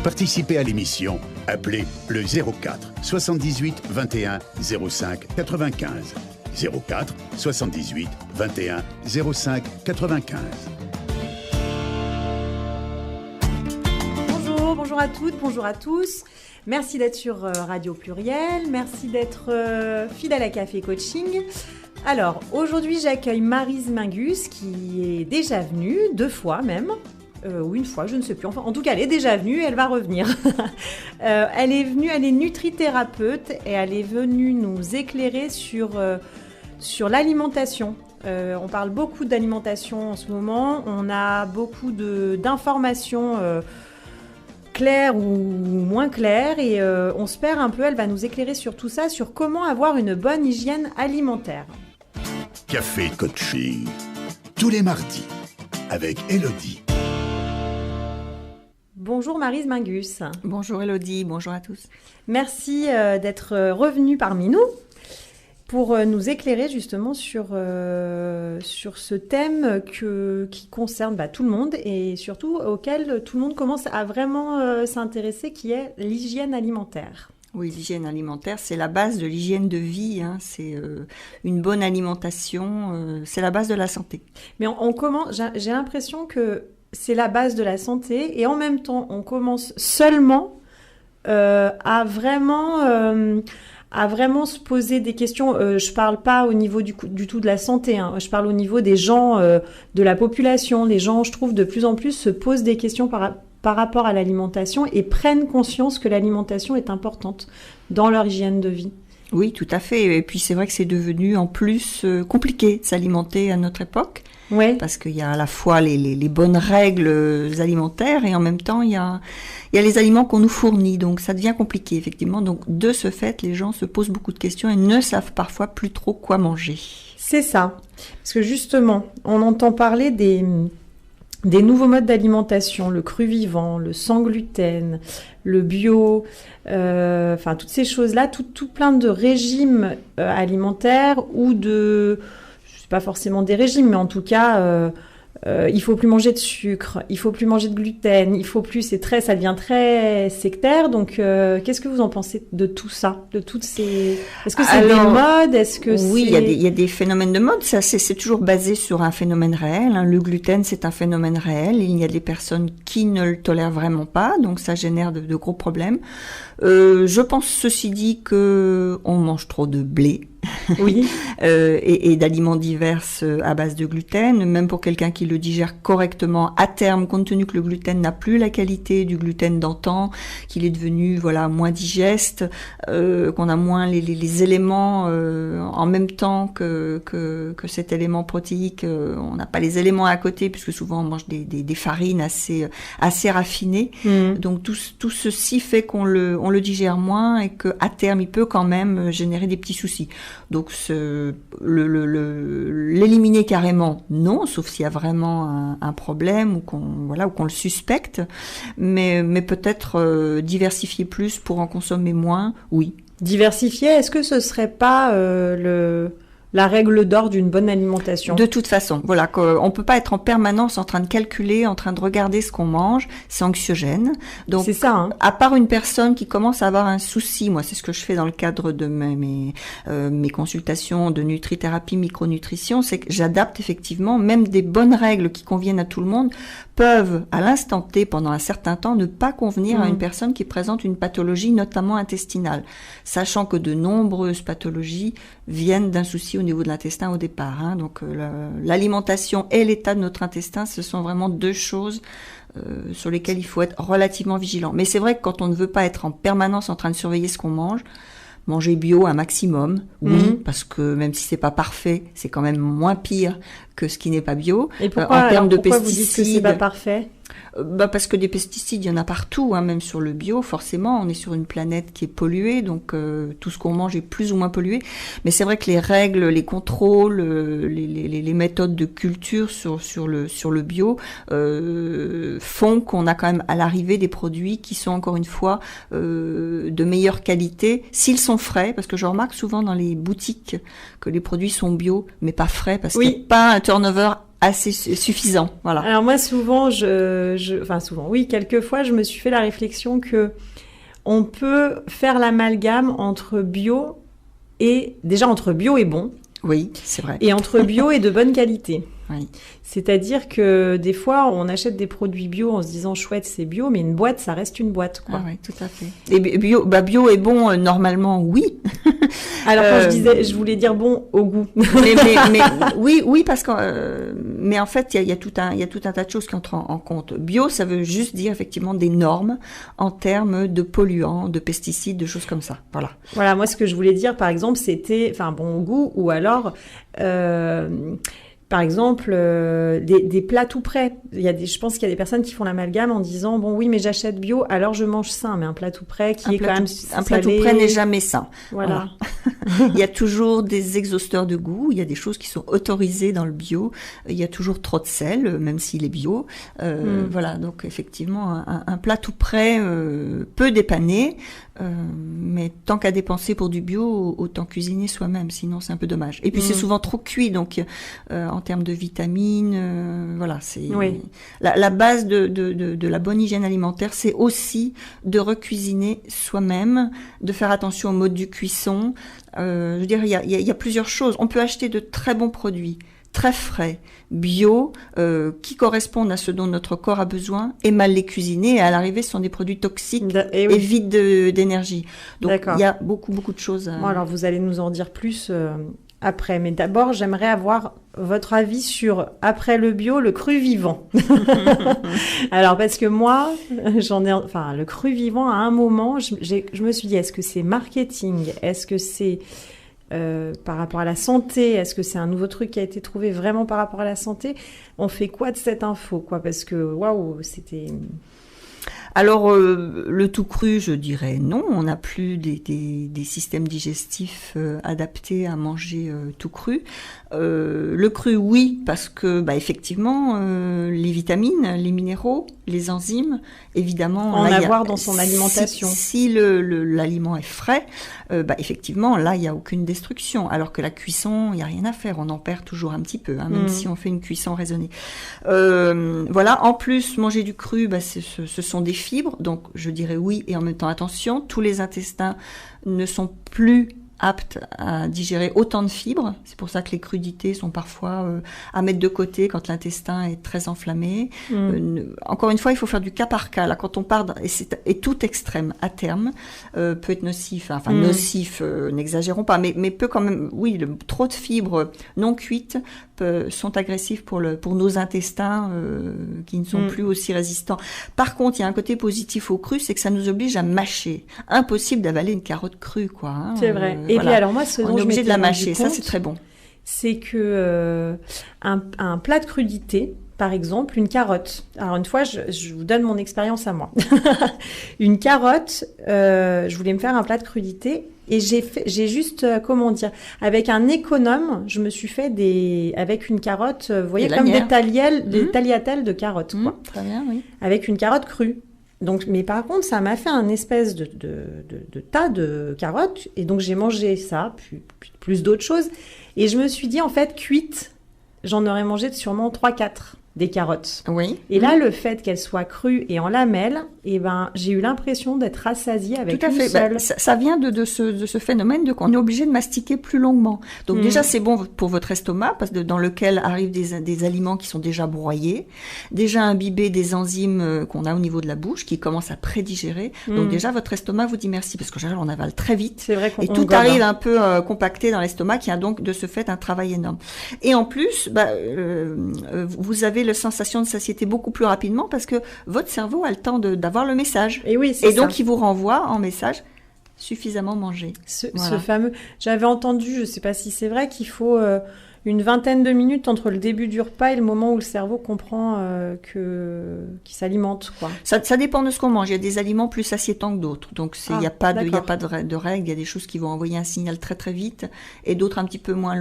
participer à l'émission, appelez le 04 78 21 05 95. 04 78 21 05 95. Bonjour à toutes, bonjour à tous. Merci d'être sur Radio Pluriel, merci d'être fidèle à Café Coaching. Alors, aujourd'hui, j'accueille Maryse Mingus qui est déjà venue, 2 fois même, ou une fois, je ne sais plus. Enfin, en tout cas, elle est déjà venue, elle va revenir. Elle est venue, elle est nutrithérapeute et elle est venue nous éclairer sur l'alimentation. On parle beaucoup d'alimentation en ce moment, on a beaucoup d'informations claires ou moins claires et on se perd un peu. Elle va nous éclairer sur tout ça, sur comment avoir une bonne hygiène alimentaire. Café Coaching, tous les mardis, avec Élodie. Bonjour Maryse Mingus. Bonjour Élodie, bonjour à tous. Merci d'être revenue parmi nous pour nous éclairer justement sur ce thème qui concerne tout le monde et surtout auquel tout le monde commence à vraiment s'intéresser, qui est l'hygiène alimentaire. Oui, l'hygiène alimentaire, c'est la base de l'hygiène de vie, hein. C'est une bonne alimentation, c'est la base de la santé. Mais on commence, j'ai l'impression que c'est la base de la santé et en même temps, on commence seulement à vraiment se poser des questions. Je parle pas au niveau du tout de la santé, hein. Je parle au niveau des gens, de la population. Les gens, je trouve, de plus en plus se posent des questions par rapport à l'alimentation et prennent conscience que l'alimentation est importante dans leur hygiène de vie. Oui, tout à fait. Et puis c'est vrai que c'est devenu en plus compliqué de s'alimenter à notre époque. Ouais. Parce qu'il y a à la fois les bonnes règles alimentaires et en même temps il y a les aliments qu'on nous fournit, donc ça devient compliqué effectivement. Donc de ce fait, les gens se posent beaucoup de questions et ne savent parfois plus trop quoi manger. C'est ça, parce que justement, on entend parler des nouveaux modes d'alimentation, le cru vivant, le sans gluten, le bio, toutes ces choses-là, tout plein de régimes alimentaires ou pas forcément des régimes, mais en tout cas, il faut plus manger de sucre, il faut plus manger de gluten, il faut plus, ça devient très sectaire. Donc, qu'est-ce que vous en pensez de tout ça, de toutes ces... Est-ce que c'est des modes? Est-ce que oui, il y a des phénomènes de mode. Ça, c'est toujours basé sur un phénomène réel, hein. Le gluten, c'est un phénomène réel. Il y a des personnes qui ne le tolèrent vraiment pas, donc ça génère de gros problèmes. Je pense, ceci dit, que on mange trop de blé. Oui. Et d'aliments divers à base de gluten, même pour quelqu'un qui le digère correctement à terme, compte tenu que le gluten n'a plus la qualité du gluten d'antan, qu'il est devenu moins digeste, qu'on a moins les éléments en même temps que cet élément protéique. On n'a pas les éléments à côté puisque souvent on mange des farines assez raffinées. Donc tout ceci fait qu'on le digère moins et que à terme il peut quand même générer des petits soucis. Donc l'éliminer carrément, non, sauf s'il y a vraiment un problème ou qu'on le suspecte, mais peut-être diversifier plus pour en consommer moins, oui. Diversifier, est-ce que ce serait pas la règle d'or d'une bonne alimentation? De toute façon, voilà, on peut pas être en permanence en train de calculer, en train de regarder ce qu'on mange, c'est anxiogène. Donc, c'est ça, hein. À part une personne qui commence à avoir un souci, moi c'est ce que je fais dans le cadre de mes consultations de nutrithérapie, micronutrition, c'est que j'adapte effectivement, même des bonnes règles qui conviennent à tout le monde, peuvent à l'instant T, pendant un certain temps, ne pas convenir à une personne qui présente une pathologie, notamment intestinale, sachant que de nombreuses pathologies viennent d'un souci au niveau de l'intestin au départ, hein. Donc l'alimentation et l'état de notre intestin, ce sont vraiment 2 choses sur lesquelles il faut être relativement vigilant. Mais c'est vrai que quand on ne veut pas être en permanence en train de surveiller ce qu'on mange, manger bio un maximum, oui, parce que même si c'est pas parfait, c'est quand même moins pire que ce qui n'est pas bio. Et pourquoi, en termes de pourquoi pesticides, vous dites que c'est pas parfait? Parce que des pesticides, il y en a partout, hein, même sur le bio, forcément. On est sur une planète qui est polluée, donc tout ce qu'on mange est plus ou moins pollué. Mais c'est vrai que les règles, les contrôles, les méthodes de culture sur le bio font qu'on a quand même à l'arrivée des produits qui sont encore une fois de meilleure qualité, s'ils sont frais, parce que je remarque souvent dans les boutiques que les produits sont bio, mais pas frais, parce qu'il n'y a pas un turnover assez suffisant. Voilà. Alors moi, souvent, quelquefois, je me suis fait la réflexion que on peut faire l'amalgame entre bio et bon. Oui, c'est vrai. Et entre bio et de bonne qualité. Oui. C'est-à-dire que des fois, on achète des produits bio en se disant chouette, c'est bio, mais une boîte, ça reste une boîte, quoi. Ah oui, tout à fait. Et bio est bon normalement, oui. Alors quand je voulais dire bon au goût. mais oui, parce que mais en fait, il y a tout un tas de choses qui entrent en compte. Bio, ça veut juste dire effectivement des normes en termes de polluants, de pesticides, de choses comme ça. Voilà. Voilà, moi ce que je voulais dire, par exemple, c'était, bon au goût, ou alors. Par exemple, des plats tout prêts. Je pense qu'il y a des personnes qui font l'amalgame en disant bon oui mais j'achète bio alors je mange sain, mais un plat tout prêt un plat tout prêt n'est jamais sain. Voilà. Il y a toujours des exhausteurs de goût. Il y a des choses qui sont autorisées dans le bio. Il y a toujours trop de sel, même s'il est bio. Voilà, donc effectivement un plat tout prêt peut dépanner. Mais tant qu'à dépenser pour du bio, autant cuisiner soi-même, sinon c'est un peu dommage. Et puis c'est souvent trop cuit, donc en termes de vitamines, voilà, c'est la base de la bonne hygiène alimentaire, c'est aussi de recuisiner soi-même, de faire attention au mode de cuisson. Je veux dire, il y a plusieurs choses. On peut acheter de très bons produits, très frais, bio, qui correspondent à ce dont notre corps a besoin, et mal les cuisiner, et à l'arrivée, ce sont des produits toxiques et vides d'énergie. Donc, il y a beaucoup de choses. Bon, alors, vous allez nous en dire plus après, mais d'abord, j'aimerais avoir votre avis sur, après le bio, le cru vivant. Alors, parce que moi, le cru vivant, à un moment, je me suis dit, est-ce que c'est marketing? Est-ce que c'est par rapport à la santé, est-ce que c'est un nouveau truc qui a été trouvé vraiment par rapport à la santé? On fait quoi de cette info, quoi? Parce que waouh, c'était. Alors, le tout cru, je dirais non. On n'a plus des systèmes digestifs adaptés à manger tout cru. Le cru, oui, parce que effectivement, les vitamines, les minéraux, les enzymes, évidemment, en avoir dans son alimentation. Si l'aliment est frais, effectivement, là, il n'y a aucune destruction. Alors que la cuisson, il n'y a rien à faire. On en perd toujours un petit peu, même si on fait une cuisson raisonnée. Voilà. En plus, manger du cru, ce sont des fibres. Donc, je dirais oui, et en même temps, attention, tous les intestins ne sont plus aptes à digérer autant de fibres. C'est pour ça que les crudités sont parfois à mettre de côté quand l'intestin est très enflammé. Encore une fois, il faut faire du cas par cas. Là, quand on part, et tout extrême à terme peut être nocif. Enfin, nocif, n'exagérons pas, mais peut quand même, oui, trop de fibres non cuites sont agressifs pour nos intestins qui ne sont plus aussi résistants. Par contre, il y a un côté positif au cru, c'est que ça nous oblige à mâcher. Impossible d'avaler une carotte crue, quoi. Hein. C'est vrai. Et puis alors moi, on est obligé de la mâcher. Ça, c'est très bon. C'est que un plat de crudité, par exemple, une carotte. Alors une fois, je vous donne mon expérience à moi. Une carotte, je voulais me faire un plat de crudité et j'ai juste, avec un économe, je me suis fait avec une carotte, vous voyez, comme des tagliatelles de carottes. Quoi. Très bien, oui. Avec une carotte crue. Donc, mais par contre, ça m'a fait un espèce de tas de carottes. Et donc, j'ai mangé ça, puis plus d'autres choses. Et je me suis dit, en fait, cuite, j'en aurais mangé sûrement 3-4 des carottes. Oui. Et là, le fait qu'elles soient crues et en lamelles, j'ai eu l'impression d'être rassasiée avec une seule. Ça vient de ce phénomène qu'on est obligé de mastiquer plus longuement. Donc déjà, c'est bon pour votre estomac, parce que dans lequel arrivent des aliments qui sont déjà broyés, déjà imbibés des enzymes qu'on a au niveau de la bouche, qui commencent à prédigérer. Donc déjà, votre estomac vous dit merci, parce qu'en général, on avale très vite. C'est vrai et tout arrive un peu compacté dans l'estomac, qui a donc de ce fait un travail énorme. Et en plus, vous avez la sensation de satiété beaucoup plus rapidement, parce que votre cerveau a le temps d'avoir le message. Et oui, et donc, il vous renvoie en message suffisamment mangé. Ce fameux... J'avais entendu, je ne sais pas si c'est vrai, qu'il faut une vingtaine de minutes entre le début du repas et le moment où le cerveau comprend qu'il s'alimente, quoi. Ça dépend de ce qu'on mange. Il y a des aliments plus satiétants que d'autres. Donc, il n'y a pas de règle. Il y a des choses qui vont envoyer un signal très, très vite et d'autres un petit peu moins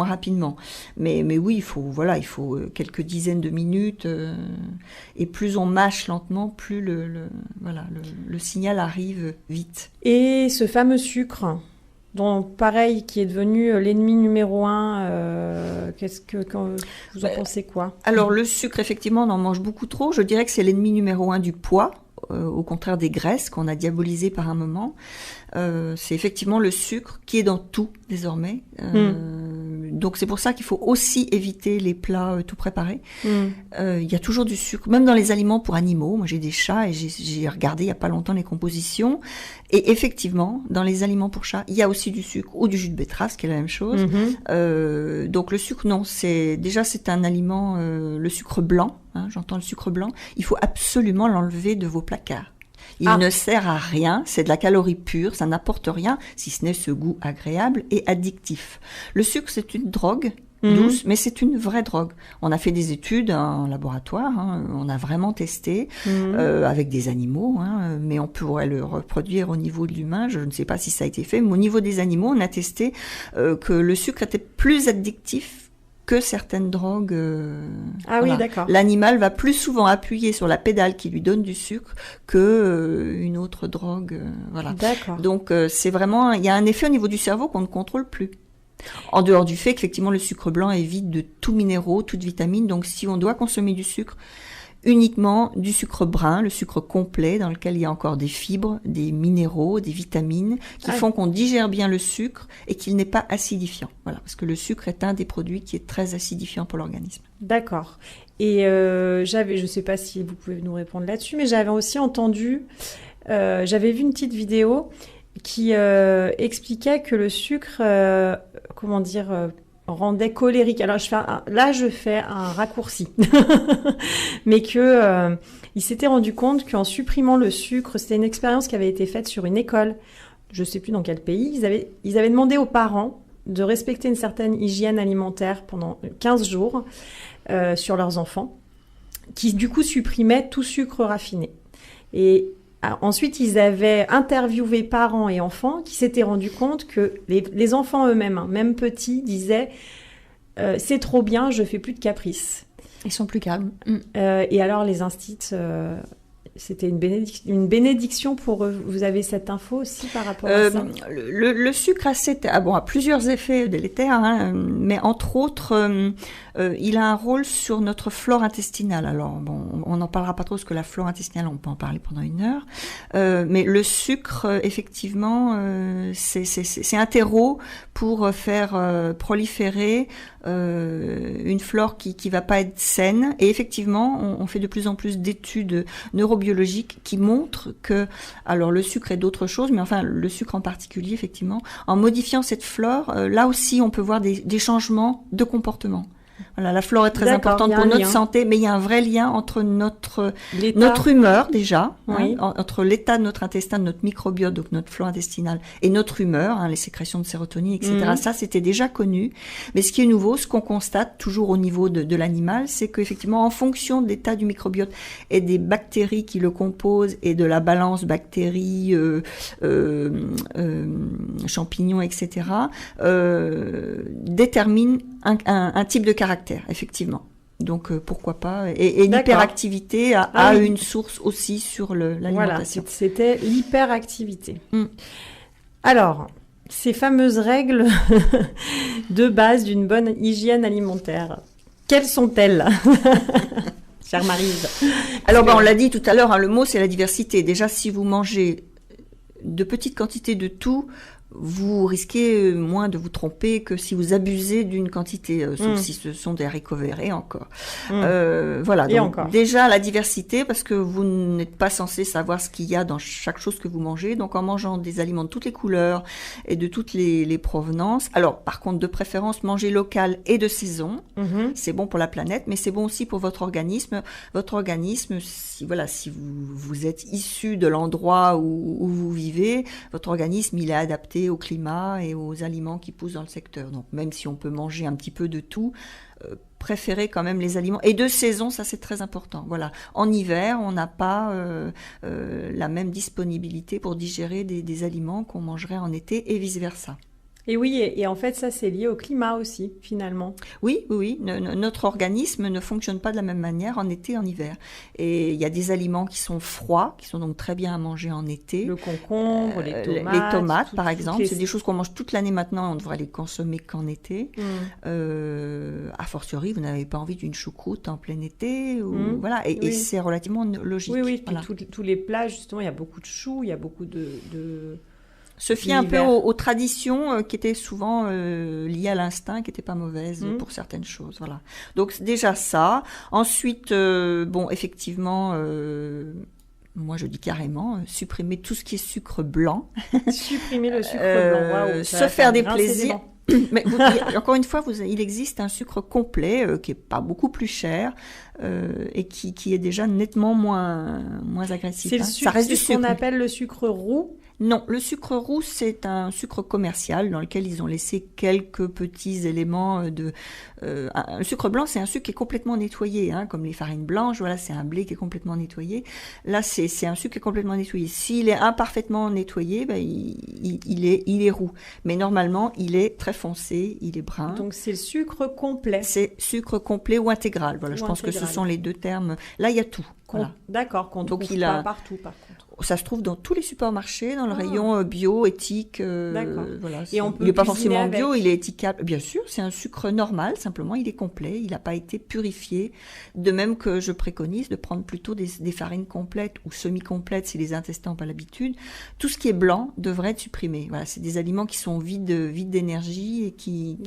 rapidement. Mais oui, il faut quelques dizaines de minutes. Et plus on mâche lentement, plus le signal arrive vite. Et ce fameux sucre dont pareil, qui est devenu l'ennemi numéro un. Vous en pensez quoi? Alors le sucre, effectivement, on en mange beaucoup trop. Je dirais que c'est l'ennemi numéro un du poids. Au contraire des graisses qu'on a diabolisées par un moment. C'est effectivement le sucre qui est dans tout désormais. Donc c'est pour ça qu'il faut aussi éviter les plats tout préparés. Il y a toujours du sucre, même dans les aliments pour animaux. Moi j'ai des chats et j'ai regardé il y a pas longtemps les compositions. Et effectivement, dans les aliments pour chats, il y a aussi du sucre ou du jus de betterave, ce qui est la même chose. Donc le sucre, non, c'est un aliment, le sucre blanc. J'entends le sucre blanc. Il faut absolument l'enlever de vos placards. Il ne sert à rien, c'est de la calorie pure, ça n'apporte rien, si ce n'est ce goût agréable et addictif. Le sucre, c'est une drogue douce, mais c'est une vraie drogue. On a fait des études en laboratoire, on a vraiment testé avec des animaux, mais on pourrait le reproduire au niveau de l'humain, je ne sais pas si ça a été fait, mais au niveau des animaux, on a testé que le sucre était plus addictif que certaines drogues. Oui, d'accord. L'animal va plus souvent appuyer sur la pédale qui lui donne du sucre que une autre drogue. Voilà. D'accord. Donc c'est vraiment, il y a un effet au niveau du cerveau qu'on ne contrôle plus. En dehors du fait qu'effectivement le sucre blanc est vide de tout minéraux, toute vitamine. Donc si on doit consommer du sucre, uniquement du sucre brun, le sucre complet dans lequel il y a encore des fibres, des minéraux, des vitamines qui font qu'on digère bien le sucre et qu'il n'est pas acidifiant. Voilà, parce que le sucre est un des produits qui est très acidifiant pour l'organisme. D'accord. Et je ne sais pas si vous pouvez nous répondre là-dessus, mais j'avais aussi entendu, j'avais vu une petite vidéo qui expliquait que le sucre, rendait colérique. Alors je fais un raccourci, mais que il s'était rendu compte qu'en supprimant le sucre, c'était une expérience qui avait été faite sur une école, je sais plus dans quel pays, ils avaient demandé aux parents de respecter une certaine hygiène alimentaire pendant 15 jours sur leurs enfants, qui du coup supprimaient tout sucre raffiné. Et ensuite, ils avaient interviewé parents et enfants qui s'étaient rendus compte que les enfants eux-mêmes, même petits, disaient c'est trop bien, je fais plus de caprices. Ils sont plus calmes. Et alors, les instits, c'était une bénédiction pour eux. Vous avez cette info aussi par rapport à ça? Le sucre a plusieurs effets délétères, mais entre autres, il a un rôle sur notre flore intestinale. Alors, on n'en parlera pas trop parce que la flore intestinale, on peut en parler pendant 1 heure. Mais le sucre, effectivement, c'est un terreau pour faire proliférer une flore qui va pas être saine. Et effectivement, on fait de plus en plus d'études neurobiologiques qui montrent que, alors le sucre est d'autres choses, mais enfin le sucre en particulier, effectivement, en modifiant cette flore, là aussi on peut voir des changements de comportement. Voilà, la flore est très importante pour notre santé, mais il y a un vrai lien entre notre humeur déjà, entre l'état de notre intestin, de notre microbiote, donc notre flore intestinale, et notre humeur, les sécrétions de sérotonine, etc. Ça, c'était déjà connu. Mais ce qui est nouveau, ce qu'on constate toujours au niveau de l'animal, c'est qu'effectivement, en fonction de l'état du microbiote et des bactéries qui le composent et de la balance bactéries, champignons, etc., détermine un type de caractère, effectivement. Donc, pourquoi pas. Et l'hyperactivité a une source aussi sur l'alimentation. Voilà, c'était l'hyperactivité. Alors, ces fameuses règles de base d'une bonne hygiène alimentaire, quelles sont-elles? Chère Maryse. Alors, on l'a dit tout à l'heure, le mot, c'est la diversité. Déjà, si vous mangez de petites quantités de tout, vous risquez moins de vous tromper que si vous abusez d'une quantité, sauf si ce sont des haricots verts et encore. Voilà, et donc encore. Déjà la diversité, parce que vous n'êtes pas censé savoir ce qu'il y a dans chaque chose que vous mangez, donc en mangeant des aliments de toutes les couleurs et de toutes les provenances. Alors par contre, de préférence, manger local et de saison, c'est bon pour la planète, mais c'est bon aussi pour votre organisme. Votre organisme, si vous êtes issu de l'endroit où vous vivez, votre organisme, il est adapté au climat et aux aliments qui poussent dans le secteur. Donc même si on peut manger un petit peu de tout, préférez quand même les aliments. Et de saison, ça c'est très important. Voilà. En hiver, on n'a pas la même disponibilité pour digérer des aliments qu'on mangerait en été et vice-versa. Et oui, et en fait, ça, c'est lié au climat aussi, finalement. Oui, oui, oui. Notre organisme ne fonctionne pas de la même manière en été et en hiver. Et il y a des aliments qui sont froids, qui sont donc très bien à manger en été. Le concombre, les tomates. Les tomates, par exemple, c'est des choses qu'on mange toute l'année maintenant, on devrait les consommer qu'en été. A fortiori, vous n'avez pas envie d'une choucroute en plein été. Voilà, et c'est relativement logique. Oui, oui, voilà. tous les plats, justement, il y a beaucoup de choux, il y a beaucoup de... Se fier un peu aux traditions qui étaient souvent liées à l'instinct, qui n'étaient pas mauvaises pour certaines choses. Voilà. Donc déjà ça. Ensuite, bon, effectivement, moi je dis carrément, supprimer tout ce qui est sucre blanc. Supprimer le sucre blanc. Wow, se faire des plaisirs. Mais encore une fois, il existe un sucre complet qui est pas beaucoup plus cher et qui est déjà nettement moins agressif. C'est le sucre, ça reste du sucre. Ce qu'on appelle le sucre roux. Non, le sucre roux, c'est un sucre commercial dans lequel ils ont laissé quelques petits éléments de... un sucre blanc, c'est un sucre qui est complètement nettoyé, hein, comme les farines blanches, voilà, c'est un blé qui est complètement nettoyé. Là, c'est un sucre qui est complètement nettoyé. S'il est imparfaitement nettoyé, ben, il est roux. Mais normalement, il est très foncé, il est brun. Donc, c'est le sucre complet. C'est sucre complet ou intégral. Voilà, je pense que ce sont les deux termes. Là, il y a tout. Voilà. D'accord, qu'on trouve pas partout, par contre. Ça se trouve dans tous les supermarchés, dans le rayon bio, éthique. Voilà, et on peut il n'est pas forcément bio, il est éthiquable. Bien sûr, c'est un sucre normal, simplement il est complet, il n'a pas été purifié. De même que je préconise de prendre plutôt des farines complètes ou semi-complètes si les intestins n'ont pas l'habitude. Tout ce qui est blanc devrait être supprimé. Voilà, c'est des aliments qui sont vides d'énergie et qui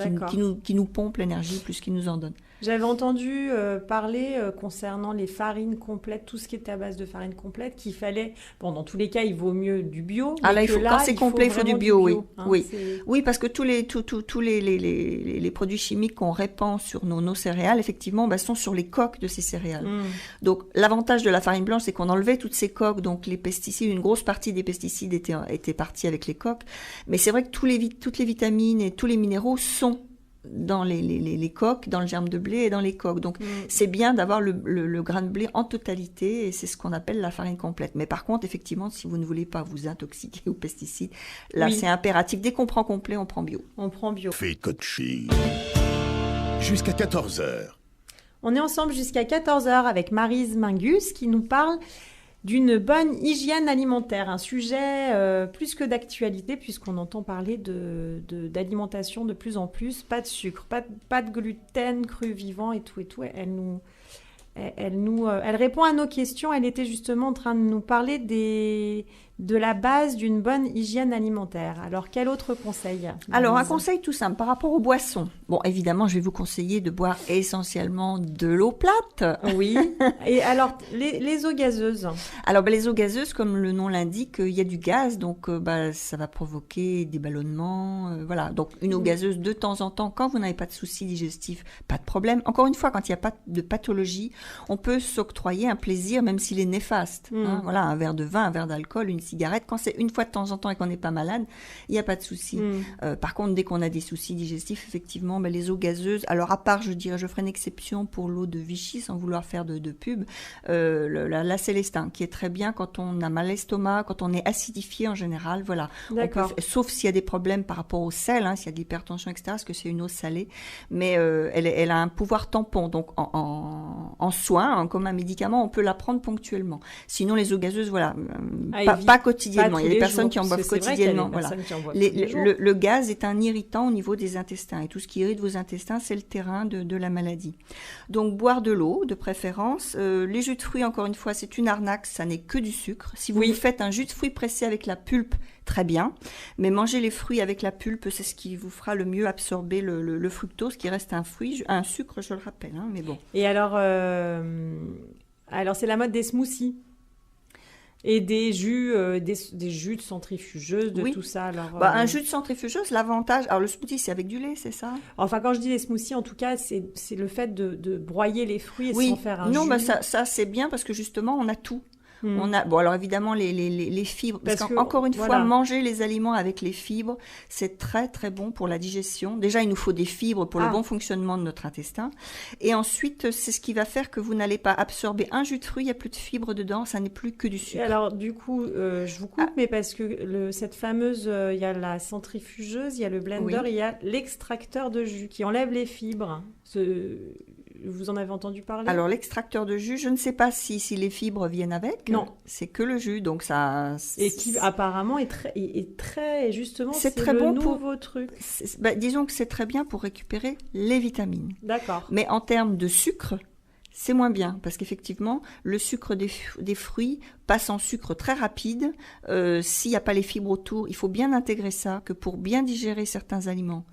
nous pompent l'énergie plus qu'ils nous en donnent. J'avais entendu parler concernant les farines complètes, tout ce qui était à base de farine complète, qu'il fallait, bon, dans tous les cas, il vaut mieux du bio. Ah là, quand c'est complet, il faut du bio, oui. Hein, oui. Oui, parce que tous les produits chimiques qu'on répand sur nos céréales, effectivement, sont sur les coques de ces céréales. Donc, l'avantage de la farine blanche, c'est qu'on enlevait toutes ces coques, donc les pesticides, une grosse partie des pesticides étaient partis avec les coques. Mais c'est vrai que toutes les vitamines et tous les minéraux sont dans les coques, dans le germe de blé et dans les coques. Donc, c'est bien d'avoir le grain de blé en totalité et c'est ce qu'on appelle la farine complète. Mais par contre, effectivement, si vous ne voulez pas vous intoxiquer aux pesticides, là, c'est impératif. Dès qu'on prend complet, on prend bio. On prend bio. Café coaching. Jusqu'à 14h. On est ensemble jusqu'à 14h avec Maryse Mingus qui nous parle d'une bonne hygiène alimentaire, un sujet plus que d'actualité puisqu'on entend parler d'alimentation de plus en plus, pas de sucre, pas de gluten cru vivant et tout. Elle répond à nos questions. Elle était justement en train de nous parler de la base d'une bonne hygiène alimentaire. Alors, quel autre conseil ? Alors, un conseil tout simple par rapport aux boissons. Bon, évidemment, je vais vous conseiller de boire essentiellement de l'eau plate. Oui. Et alors, les eaux gazeuses ? Alors, les eaux gazeuses, comme le nom l'indique, il y a du gaz, donc ça va provoquer des ballonnements. Voilà. Donc, une eau gazeuse de temps en temps, quand vous n'avez pas de soucis digestifs, pas de problème. Encore une fois, quand il n'y a pas de pathologie, on peut s'octroyer un plaisir, même s'il est néfaste. Hein, voilà, un verre de vin, un verre d'alcool, une cigarette. Quand c'est une fois de temps en temps et qu'on n'est pas malade, il n'y a pas de souci. Par contre, dès qu'on a des soucis digestifs, effectivement, les eaux gazeuses, alors à part, je ferai une exception pour l'eau de Vichy, sans vouloir faire de pub, la Célestin, qui est très bien quand on a mal à l'estomac, quand on est acidifié en général, voilà. Sauf s'il y a des problèmes par rapport au sel, hein, s'il y a de l'hypertension, etc., parce que c'est une eau salée, mais elle a un pouvoir tampon, donc en soins, comme un médicament, on peut la prendre ponctuellement. Sinon, les eaux gazeuses, voilà, pas quotidiennement. Il y a des personnes qui en boivent quotidiennement. Voilà. Le gaz est un irritant au niveau des intestins. Et tout ce qui irrite vos intestins, c'est le terrain de la maladie. Donc, boire de l'eau, de préférence. Les jus de fruits, encore une fois, c'est une arnaque. Ça n'est que du sucre. Si vous faites un jus de fruits pressé avec la pulpe, très bien. Mais manger les fruits avec la pulpe, c'est ce qui vous fera le mieux absorber le fructose, qui reste un sucre, je le rappelle. Hein, mais bon. Et alors c'est la mode des smoothies. Et des jus de centrifugeuse, tout ça. Alors, un jus de centrifugeuse, l'avantage... Alors, le smoothie, c'est avec du lait, c'est ça ? Enfin, quand je dis les smoothies, en tout cas, c'est le fait de broyer les fruits et sans faire un jus. Non, ça c'est bien parce que justement, on a tout. On a, bon, alors évidemment, les fibres, parce qu'encore une fois, manger les aliments avec les fibres, c'est très, très bon pour la digestion. Déjà, il nous faut des fibres pour le bon fonctionnement de notre intestin. Et ensuite, c'est ce qui va faire que vous n'allez pas absorber un jus de fruit, il n'y a plus de fibres dedans, ça n'est plus que du sucre. Et alors, du coup, je vous coupe, mais parce que cette fameuse, il y a la centrifugeuse, il y a le blender, il y a l'extracteur de jus qui enlève les fibres. Vous en avez entendu parler? Alors, l'extracteur de jus, je ne sais pas si les fibres viennent avec. Non. C'est que le jus, donc ça... Et qui, apparemment, est très justement, c'est très bon nouveau truc. Disons que c'est très bien pour récupérer les vitamines. D'accord. Mais en termes de sucre, c'est moins bien, parce qu'effectivement, le sucre des fruits passe en sucre très rapide. S'il n'y a pas les fibres autour, il faut bien intégrer ça, que pour bien digérer certains aliments,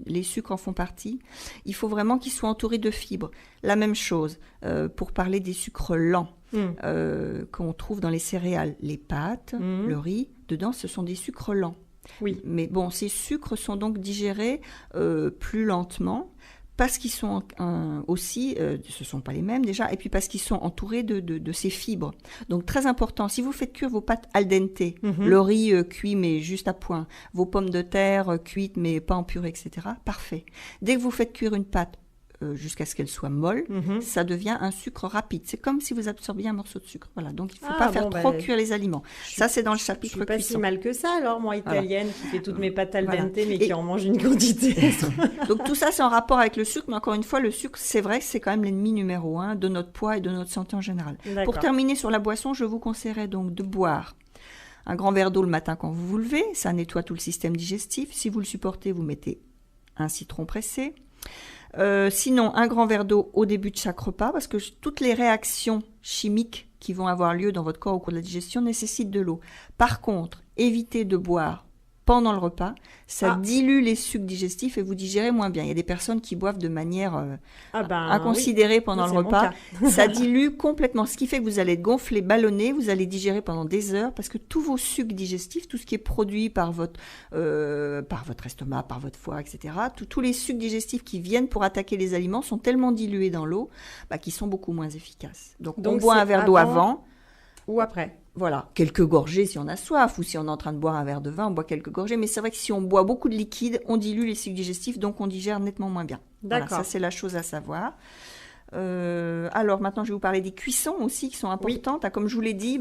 les sucres en font partie, il faut vraiment qu'ils soient entourés de fibres. La même chose pour parler des sucres lents qu'on trouve dans les céréales, les pâtes, le riz, dedans ce sont des sucres lents. Oui. Mais bon, ces sucres sont donc digérés plus lentement, parce qu'ils sont aussi, ce ne sont pas les mêmes déjà, et puis parce qu'ils sont entourés de ces fibres. Donc très important, si vous faites cuire vos pâtes al dente, le riz cuit mais juste à point, vos pommes de terre cuites mais pas en purée, etc., parfait. Dès que vous faites cuire une pâte jusqu'à ce qu'elle soit molle, ça devient un sucre rapide. C'est comme si vous absorbiez un morceau de sucre. Voilà, donc il ne faut pas faire trop cuire les aliments. Ça, c'est dans le chapitre cuisson. Je suis pas si mal que ça, alors, moi, italienne, qui fait toutes mes pâtes al dente, mais qui en mange une quantité. Donc tout ça, c'est en rapport avec le sucre, mais encore une fois, le sucre, c'est vrai que c'est quand même l'ennemi numéro 1 de notre poids et de notre santé en général. Pour terminer sur la boisson, je vous conseillerais donc de boire un grand verre d'eau le matin quand vous vous levez. Ça nettoie tout le système digestif. Si vous le supportez, vous mettez un citron pressé. Sinon, un grand verre d'eau au début de chaque repas, parce que toutes les réactions chimiques qui vont avoir lieu dans votre corps au cours de la digestion nécessitent de l'eau. Par contre, évitez de boire pendant le repas, ça dilue les sucs digestifs et vous digérez moins bien. Il y a des personnes qui boivent de manière inconsidérée pendant le repas. Ça dilue complètement, ce qui fait que vous allez être gonflé, ballonné, vous allez digérer pendant des heures parce que tous vos sucs digestifs, tout ce qui est produit par votre estomac, par votre foie, etc., tous les sucs digestifs qui viennent pour attaquer les aliments sont tellement dilués dans l'eau qu'ils sont beaucoup moins efficaces. Donc on boit un verre d'eau avant ou après. Voilà, quelques gorgées si on a soif, ou si on est en train de boire un verre de vin, on boit quelques gorgées. Mais c'est vrai que si on boit beaucoup de liquide, on dilue les sucs digestifs, donc on digère nettement moins bien. D'accord. Voilà, ça, c'est la chose à savoir. Alors maintenant, je vais vous parler des cuissons aussi qui sont importantes. Oui. Comme je vous l'ai dit,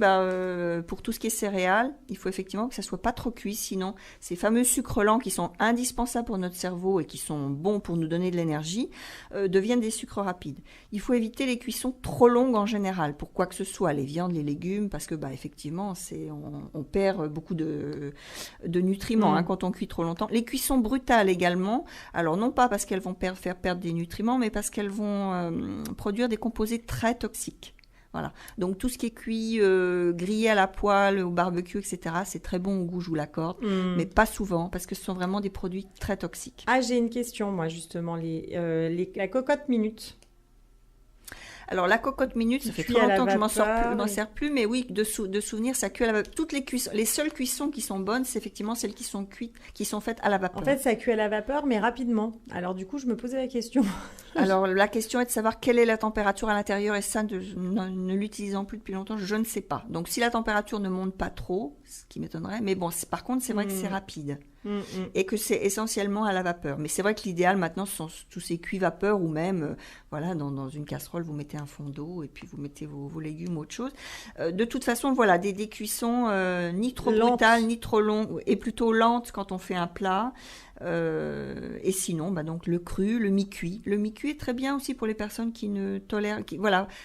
pour tout ce qui est céréales, il faut effectivement que ça soit pas trop cuit, sinon ces fameux sucres lents qui sont indispensables pour notre cerveau et qui sont bons pour nous donner de l'énergie deviennent des sucres rapides. Il faut éviter les cuissons trop longues en général, pour quoi que ce soit, les viandes, les légumes, parce que effectivement, on perd beaucoup de nutriments quand on cuit trop longtemps. Les cuissons brutales également, alors non pas parce qu'elles vont faire perdre des nutriments, mais parce qu'elles vont produire des composés très toxiques. Voilà. Donc tout ce qui est cuit, grillé à la poêle, au barbecue, etc., c'est très bon au goût, je vous l'accorde, mais pas souvent, parce que ce sont vraiment des produits très toxiques. Ah, j'ai une question, moi, justement, la cocotte minute. Alors la cocotte minute, ça fait trop longtemps que je m'en sers plus, mais oui, de souvenir, ça cuit à la vapeur. Toutes les cuissons, les seules cuissons qui sont bonnes, c'est effectivement celles qui sont cuites, qui sont faites à la vapeur. En fait, ça cuit à la vapeur, mais rapidement. Alors du coup, je me posais la question. Alors la question est de savoir quelle est la température à l'intérieur, et ça, ne l'utilisant plus depuis longtemps, je ne sais pas. Donc si la température ne monte pas trop, ce qui m'étonnerait, mais bon, par contre, c'est vrai que c'est rapide. Et que c'est essentiellement à la vapeur. Mais c'est vrai que l'idéal maintenant, ce sont tous ces cuits vapeur ou même, dans une casserole, vous mettez un fond d'eau et puis vous mettez vos légumes ou autre chose. De toute façon, voilà, des cuissons ni trop brutales, ni trop longues, et plutôt lentes quand on fait un plat. Et sinon, donc le cru, le mi-cuit. Le mi-cuit est très bien aussi pour les personnes qui ne tolèrent...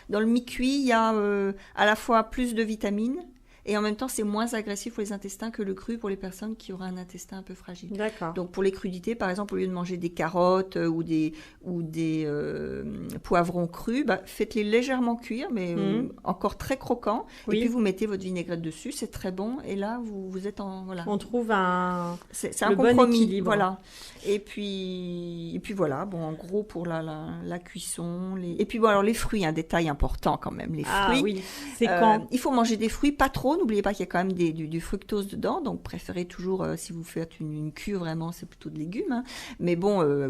Dans le mi-cuit, il y a à la fois plus de vitamines, et en même temps, c'est moins agressif pour les intestins que le cru pour les personnes qui auraient un intestin un peu fragile. D'accord. Donc pour les crudités, par exemple, au lieu de manger des carottes ou des poivrons crus, faites-les légèrement cuire, mais encore très croquants. Oui. Et puis vous mettez votre vinaigrette dessus, c'est très bon. Et là, vous êtes en... Voilà. On trouve c'est un compromis, bon équilibre. Voilà. Et puis voilà, en gros pour la cuisson. Et puis alors les fruits, un détail important quand même, les fruits. Ah oui, c'est quand il faut manger des fruits, pas trop. N'oubliez pas qu'il y a quand même du fructose dedans, donc préférez toujours, si vous faites une cure vraiment, c'est plutôt de légumes, hein. Mais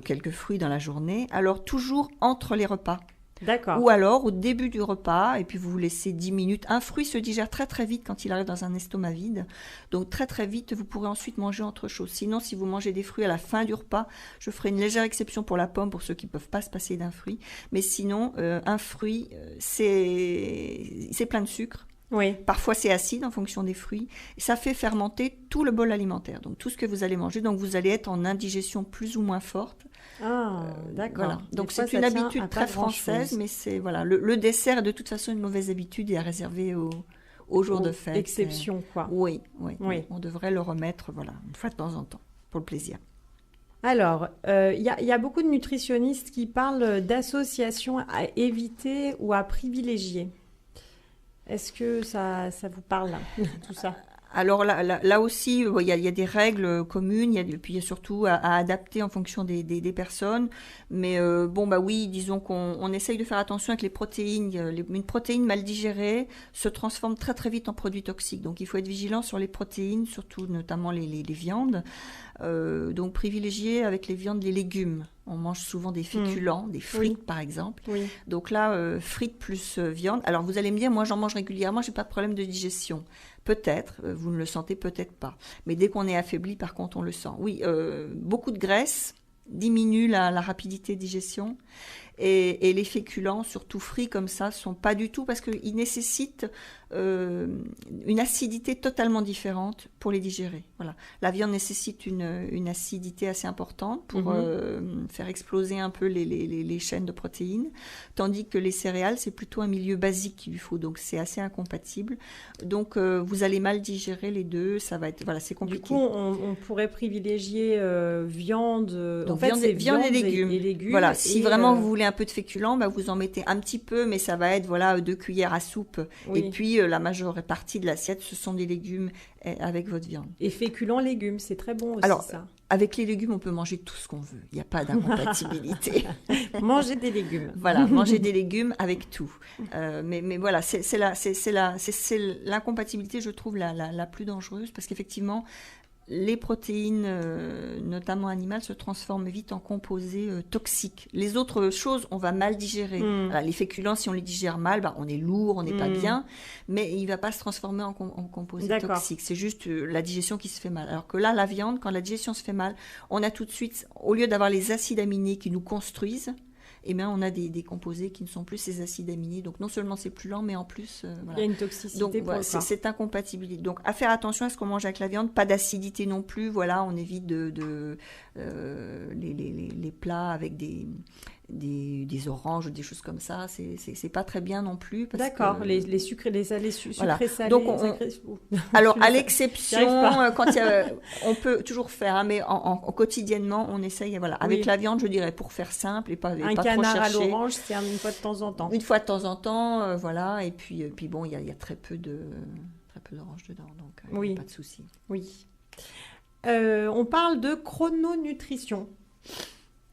quelques fruits dans la journée. Alors toujours entre les repas. D'accord. Ou alors au début du repas, et puis vous laissez 10 minutes. Un fruit se digère très très vite quand il arrive dans un estomac vide. Donc très très vite, vous pourrez ensuite manger autre chose. Sinon, si vous mangez des fruits à la fin du repas, je ferai une légère exception pour la pomme, pour ceux qui ne peuvent pas se passer d'un fruit. Mais sinon, un fruit, c'est plein de sucre. Oui. Parfois, c'est acide en fonction des fruits. Et ça fait fermenter tout le bol alimentaire. Donc tout ce que vous allez manger, donc vous allez être en indigestion plus ou moins forte. Ah, d'accord. Voilà. Donc Des fois, c'est une ça tient habitude à très pas grand-chose. française, mais c'est voilà. Le dessert est de toute façon une mauvaise habitude et à réserver aux jours de fête. Exception, quoi. Oui. Oui. On devrait le remettre, voilà, une fois de temps en temps, pour le plaisir. Alors, il y a beaucoup de nutritionnistes qui parlent d'associations à éviter ou à privilégier. Est-ce que ça vous parle, tout ça? Alors là aussi, il y a des règles communes, puis il y a surtout à adapter en fonction des personnes. Mais oui, disons qu'on essaye de faire attention avec les protéines. Une protéine mal digérée se transforme très très vite en produit toxique. Donc il faut être vigilant sur les protéines, surtout notamment les viandes. Donc privilégier avec les viandes les légumes. On mange souvent des féculents, des frites par exemple. Oui. Donc là, frites plus viande. Alors vous allez me dire, moi j'en mange régulièrement, j'ai pas de problème de digestion. Peut-être, vous ne le sentez peut-être pas. Mais dès qu'on est affaibli, par contre, on le sent. Oui, beaucoup de graisse diminue la rapidité de digestion. Et les féculents, surtout frits comme ça, sont pas du tout, parce qu'ils nécessitent une acidité totalement différente pour les digérer. Voilà. La viande nécessite une acidité assez importante pour faire exploser un peu les chaînes de protéines, tandis que les céréales, c'est plutôt un milieu basique qu'il lui faut, donc c'est assez incompatible. Donc vous allez mal digérer les deux, ça va être, voilà, c'est compliqué. Du coup, on pourrait privilégier viande, donc en fait, c'est viande et légumes. Et légumes. Voilà, si vraiment vous voulez un peu de féculents, vous en mettez un petit peu, mais ça va être 2 cuillères à soupe. Oui. Et puis la majeure partie de l'assiette, ce sont des légumes avec votre viande. Et féculents, légumes, c'est très bon aussi. Alors, ça. Avec les légumes, on peut manger tout ce qu'on veut. Il n'y a pas d'incompatibilité. Manger des légumes. Voilà, manger des légumes avec tout. Mais voilà, c'est l'incompatibilité, je trouve, la plus dangereuse, parce qu'effectivement, les protéines, notamment animales, se transforment vite en composés toxiques. Les autres choses, on va mal digérer. Voilà, les féculents, si on les digère mal, on est lourd, on n'est pas bien, mais il ne va pas se transformer en composés toxiques. C'est juste la digestion qui se fait mal. Alors que là, la viande, quand la digestion se fait mal, on a tout de suite, au lieu d'avoir les acides aminés qui nous construisent, on a des composés qui ne sont plus ces acides aminés. Donc non seulement c'est plus lent, mais en plus... il y a une toxicité donc, pour le corps. C'est incompatibilité. Donc à faire attention à ce qu'on mange avec la viande, pas d'acidité non plus. Voilà, on évite les plats avec des oranges ou des choses comme ça. C'est pas très bien non plus. D'accord, les sucrés, les salés, voilà. sucrés salés. Donc alors à l'exception, quand on peut toujours faire, mais quotidiennement, on essaye. Voilà, avec la viande, je dirais, pour faire simple et pas trop chercher. Un canard à l'orange, c'est une fois de temps en temps. Une fois de temps en temps, voilà. Et puis bon, il y a très peu d'oranges dedans, donc il n'y a pas de souci. Oui. On parle de chrononutrition.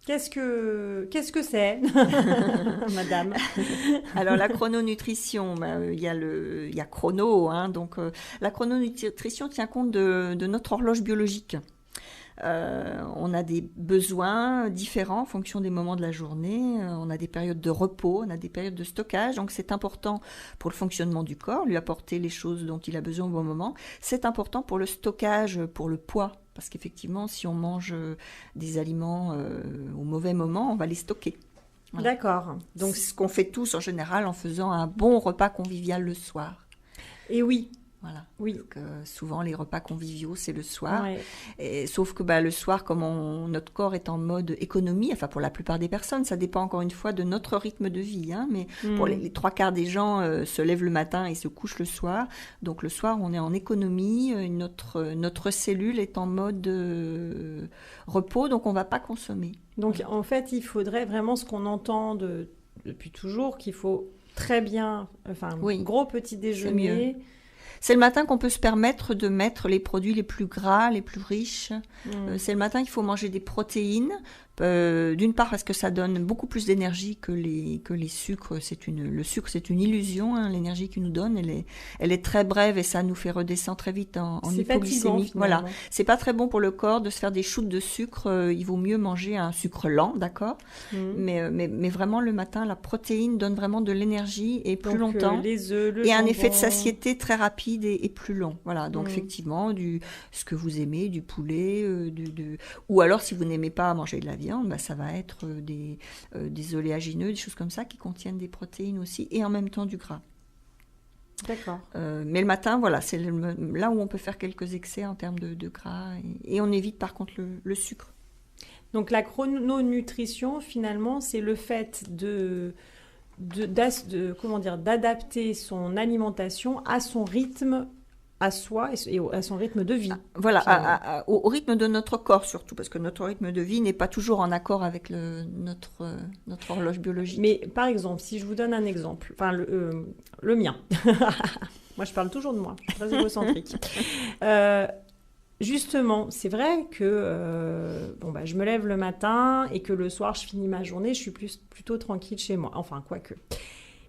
Qu'est-ce que c'est, madame? Alors, la chrononutrition, il y a chrono, donc la chrononutrition tient compte de notre horloge biologique. On a des besoins différents en fonction des moments de la journée, on a des périodes de repos, on a des périodes de stockage, donc c'est important pour le fonctionnement du corps, lui apporter les choses dont il a besoin au bon moment. C'est important pour le stockage, pour le poids, parce qu'effectivement, si on mange des aliments au mauvais moment, on va les stocker. Voilà. D'accord. Donc c'est ce qu'on fait tous en général en faisant un bon repas convivial le soir. Et oui. Voilà. Oui. Donc, souvent, les repas conviviaux, c'est le soir. Ouais. Sauf que le soir, comme notre corps est en mode économie, enfin pour la plupart des personnes, ça dépend encore une fois de notre rythme de vie. Mais pour les 3/4 des gens se lèvent le matin et se couchent le soir. Donc le soir, on est en économie. Notre cellule est en mode repos, donc on ne va pas consommer. Donc voilà. En fait, il faudrait vraiment ce qu'on entend depuis toujours, qu'il faut très bien, gros petit déjeuner. C'est le matin qu'on peut se permettre de mettre les produits les plus gras, les plus riches. C'est le matin qu'il faut manger des protéines, D'une part parce que ça donne beaucoup plus d'énergie que les sucres. Le sucre, c'est une illusion, hein, l'énergie qu'il nous donne. Elle est très brève et ça nous fait redescendre très vite en hypoglycémie. Voilà, c'est pas très bon pour le corps de se faire des shoots de sucre. Il vaut mieux manger un sucre lent, d'accord. Mais vraiment le matin, la protéine donne vraiment de l'énergie et plus longtemps. Les œufs, et un effet de satiété très rapide et plus long. Voilà, donc effectivement, ce que vous aimez, du poulet, ou alors si vous n'aimez pas manger de la viande, ça va être des oléagineux, des choses comme ça qui contiennent des protéines aussi et en même temps du gras. D'accord. Mais le matin, voilà, c'est là où on peut faire quelques excès en termes de gras et on évite par contre le sucre. Donc la chrononutrition, finalement, c'est le fait d'adapter son alimentation à son rythme, à soi et à son rythme de vie. Voilà, au rythme de notre corps surtout, parce que notre rythme de vie n'est pas toujours en accord avec notre horloge biologique. Mais par exemple, si je vous donne un exemple, enfin le mien, moi je parle toujours de moi, je suis très égocentrique. Justement, c'est vrai que je me lève le matin et que le soir je finis ma journée, je suis plutôt tranquille chez moi, enfin quoique.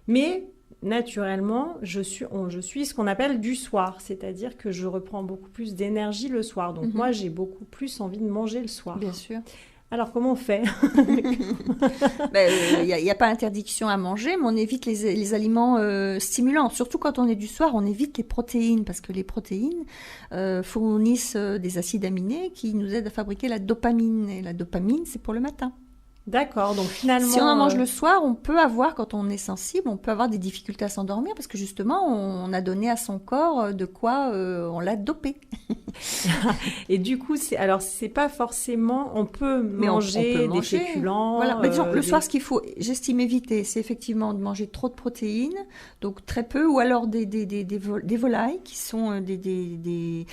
Mais naturellement, je suis ce qu'on appelle du soir, c'est-à-dire que je reprends beaucoup plus d'énergie le soir. Donc moi, j'ai beaucoup plus envie de manger le soir. Bien sûr. Alors, comment on fait? Il n'y a pas interdiction à manger, mais on évite les aliments stimulants. Surtout quand on est du soir, on évite les protéines, parce que les protéines fournissent des acides aminés qui nous aident à fabriquer la dopamine. Et la dopamine, c'est pour le matin. D'accord, donc finalement... Si on en mange le soir, on peut avoir, quand on est sensible, on peut avoir des difficultés à s'endormir parce que justement, on a donné à son corps de quoi on l'a dopé. Et du coup, c'est pas forcément... On peut manger des féculents... Voilà. Mais disons, le soir, ce qu'il faut, j'estime éviter, c'est effectivement de manger trop de protéines, donc très peu, ou alors des volailles qui sont des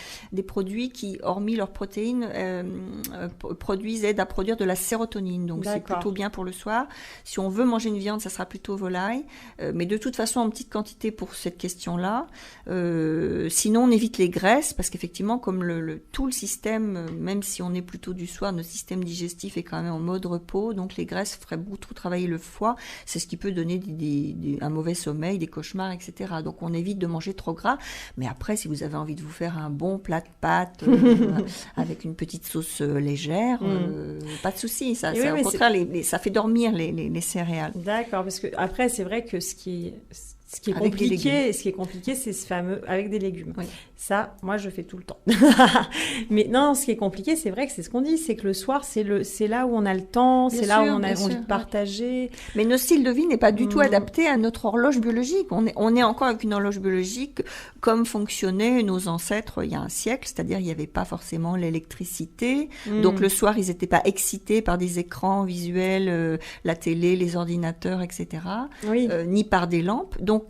produits qui, hormis leurs protéines, aident à produire de la sérotonine. Donc c'est plutôt bien pour le soir. Si on veut manger une viande, ça sera plutôt volaille. Mais de toute façon, en petite quantité pour cette question-là. Sinon, on évite les graisses parce qu'effectivement, comme tout le système, même si on est plutôt du soir, notre système digestif est quand même en mode repos. Donc les graisses feraient beaucoup travailler le foie. C'est ce qui peut donner un mauvais sommeil, des cauchemars, etc. Donc on évite de manger trop gras. Mais après, si vous avez envie de vous faire un bon plat de pâtes avec une petite sauce légère, pas de souci. Au contraire, ça fait dormir les céréales. D'accord, parce que après c'est vrai que ce qui est compliqué, c'est ce fameux avec des légumes. Oui. Ça, moi, je fais tout le temps. Mais non, ce qui est compliqué, c'est vrai que c'est ce qu'on dit, c'est que le soir, c'est là où on a le temps, c'est là où on a envie de partager. Mais notre style de vie n'est pas du tout adapté à notre horloge biologique. On est encore avec une horloge biologique comme fonctionnaient nos ancêtres il y a un siècle, c'est-à-dire il n'y avait pas forcément l'électricité. Donc le soir, ils n'étaient pas excités par des écrans visuels, la télé, les ordinateurs, etc. Oui. Ni par des lampes. Donc,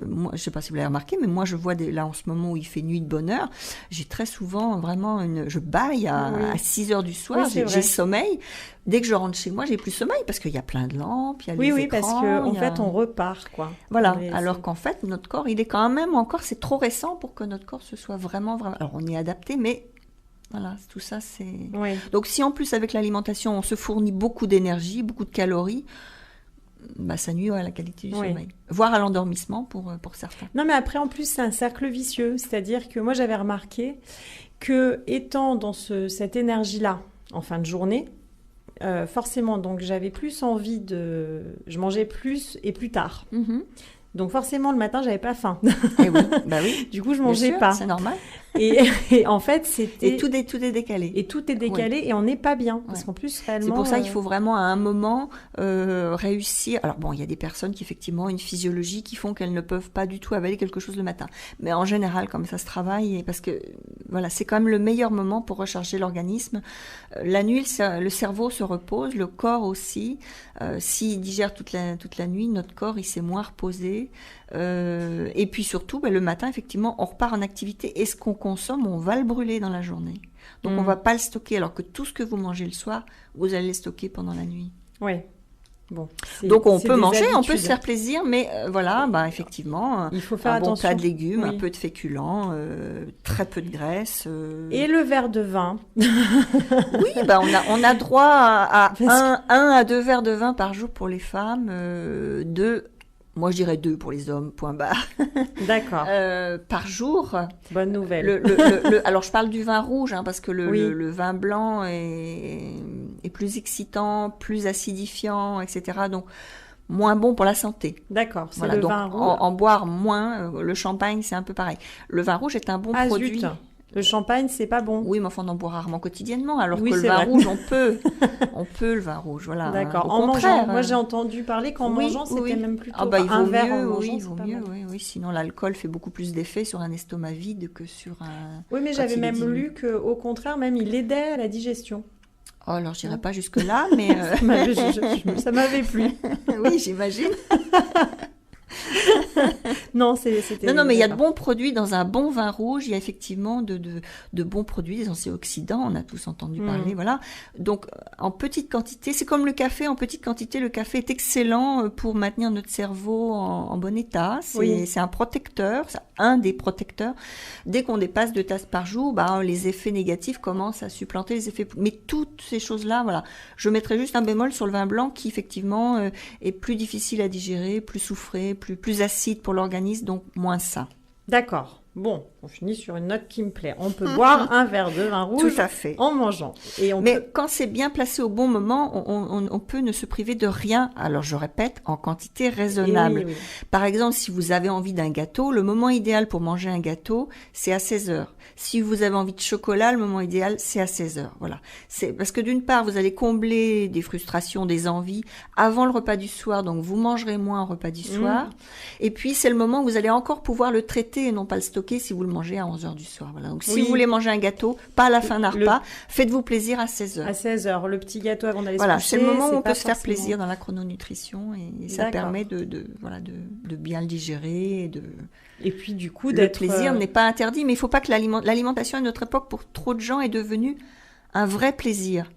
moi, je ne sais pas si vous l'avez remarqué, mais moi je vois là en ce moment où il fait nuit de bonne heure, j'ai très souvent vraiment je baille à 6 heures du soir, j'ai sommeil. Dès que je rentre chez moi, j'ai plus sommeil parce qu'il y a plein de lampes, il y a les écrans. Oui, parce qu'en fait, on repart, quoi. Voilà, alors qu'en fait, notre corps, il est quand même encore, c'est trop récent pour que notre corps se soit vraiment... Alors, on y est adapté, mais... Voilà, tout ça, c'est... Oui. Donc, si en plus, avec l'alimentation, on se fournit beaucoup d'énergie, beaucoup de calories, ça nuit à la qualité du sommeil, voire à l'endormissement pour certains. Non, mais après, en plus, c'est un cercle vicieux. C'est-à-dire que moi, j'avais remarqué que, étant dans cette énergie-là, en fin de journée, forcément, donc j'avais plus envie je mangeais plus et plus tard. Donc forcément, le matin, j'avais pas faim. Et oui. Du coup, je mangeais pas. C'est normal. Et en fait, c'était... Et tout est décalé. Et tout est décalé et on n'est pas bien. Parce qu'en plus, réellement... C'est pour ça qu'il faut vraiment, à un moment, réussir... Alors bon, il y a des personnes qui, effectivement, ont une physiologie qui font qu'elles ne peuvent pas du tout avaler quelque chose le matin. Mais en général, comme ça se travaille, parce que, voilà, c'est quand même le meilleur moment pour recharger l'organisme. La nuit, le cerveau se repose, le corps aussi. S'il digère toute la nuit, notre corps, il s'est moins reposé. Et puis surtout, le matin, effectivement, on repart en activité et ce qu'on consomme, on va le brûler dans la journée. Donc, on ne va pas le stocker, alors que tout ce que vous mangez le soir, vous allez le stocker pendant la nuit. Oui. Bon, donc on peut manger, habitudes. on peut se faire plaisir, mais voilà, effectivement, il faut faire un attention. bon plat de légumes, Oui. un peu de féculents, très peu de graisse. Et le verre de vin. Oui, on a droit à 1 à 2 verres de vin par jour pour les femmes, 2, moi je dirais 2 pour les hommes, point barre, D'accord. par jour. Bonne nouvelle. Alors je parle du vin rouge, hein, parce que Oui. le vin blanc est plus excitant, plus acidifiant, etc. Donc moins bon pour la santé. D'accord, c'est Voilà, le donc vin rouge. en boire moins, le champagne c'est un peu pareil. Le vin rouge est un bon Ah produit. zut, le champagne, c'est pas bon. Oui, mais enfin on en boit rarement quotidiennement, alors Oui, que le c'est vin vrai. rouge, on peut le vin rouge, voilà. D'accord. Au En contraire, mangeant, moi j'ai entendu parler qu'en oui, mangeant, c'était oui. même plutôt Ah bah, il un vaut verre en mieux, mangeant, oui, il c'est vaut pas mieux, mal. oui. Sinon l'alcool fait beaucoup plus d'effet sur un estomac vide que sur un... Oui, mais quand j'avais il est même dilué. lu qu'au contraire, même il aidait à la digestion. Oh, alors j'irai pas jusque là, mais Ça m'avait plu. oui, j'imagine. Non, c'était. Non, mais il y a de d'accord. bons produits dans un bon vin rouge. Il y a effectivement de bons produits, des antioxydants. On a tous entendu parler, voilà. Donc, en petite quantité, c'est comme le café. En petite quantité, le café est excellent pour maintenir notre cerveau en bon état. C'est un protecteur, c'est un des protecteurs. Dès qu'on dépasse 2 tasses par jour, les effets négatifs commencent à supplanter les effets. Mais toutes ces choses-là, voilà. Je mettrais juste un bémol sur le vin blanc qui, effectivement, est plus difficile à digérer, plus soufré, plus acide pour l'organisme, donc moins sain. D'accord. Bon, on finit sur une note qui me plaît. On peut boire un verre de vin rouge Tout à fait. en mangeant. Et on Mais peut... quand c'est bien placé au bon moment, on peut ne se priver de rien. Alors je répète, en quantité raisonnable. Oui. Par exemple, si vous avez envie d'un gâteau, le moment idéal pour manger un gâteau, c'est à 16 heures. Si vous avez envie de chocolat, le moment idéal, c'est à 16 heures. Voilà. C'est parce que d'une part, vous allez combler des frustrations, des envies avant le repas du soir, donc vous mangerez moins au repas du soir. Et puis, c'est le moment où vous allez encore pouvoir le traiter et non pas le stocker si vous le mangez à 11 heures du soir. Voilà. Donc, si vous voulez manger un gâteau, pas à la fin d'un repas, faites-vous plaisir à 16 heures. À 16 heures, le petit gâteau avant d'aller se Voilà, coucher. c'est le moment où on pas peut se faire forcément- plaisir dans la chrononutrition et ça permet de bien le digérer et de... Et puis du coup, Le d'être... plaisir n'est pas interdit, mais il ne faut pas que l'alimentation à notre époque, pour trop de gens, est devenue un vrai plaisir.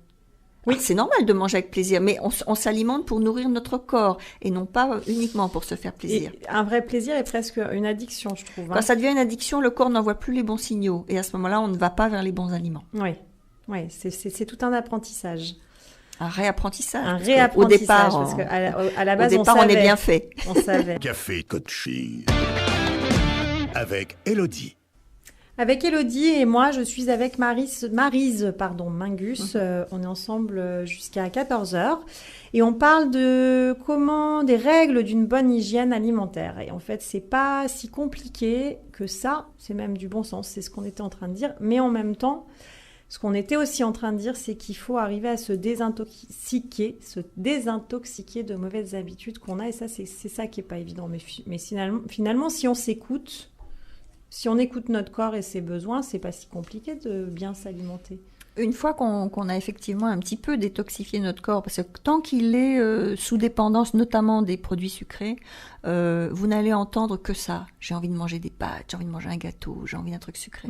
Oui, c'est normal de manger avec plaisir, mais on s'alimente pour nourrir notre corps et non pas uniquement pour se faire plaisir. Et un vrai plaisir est presque une addiction, je trouve. Quand ça devient une addiction, le corps n'envoie plus les bons signaux et à ce moment-là, on ne va pas vers les bons aliments. Oui, c'est tout un apprentissage. Un réapprentissage. Un réapprentissage, parce qu'à la base, on savait. est bien fait. On savait. Café Coaching. Avec Elodie. Avec Elodie et moi, je suis avec Maryse Mingus. On est ensemble jusqu'à 14h. Et on parle des règles d'une bonne hygiène alimentaire. Et en fait, c'est pas si compliqué que ça. C'est même du bon sens. C'est ce qu'on était en train de dire. Mais en même temps, ce qu'on était aussi en train de dire, c'est qu'il faut arriver à se désintoxiquer de mauvaises habitudes qu'on a. Et ça, c'est ça qui est pas évident. Mais finalement, si on s'écoute, si on écoute notre corps et ses besoins, c'est pas si compliqué de bien s'alimenter. Une fois qu'on a effectivement un petit peu détoxifié notre corps, parce que tant qu'il est sous dépendance, notamment des produits sucrés, vous n'allez entendre que ça. J'ai envie de manger des pâtes, j'ai envie de manger un gâteau, j'ai envie d'un truc sucré.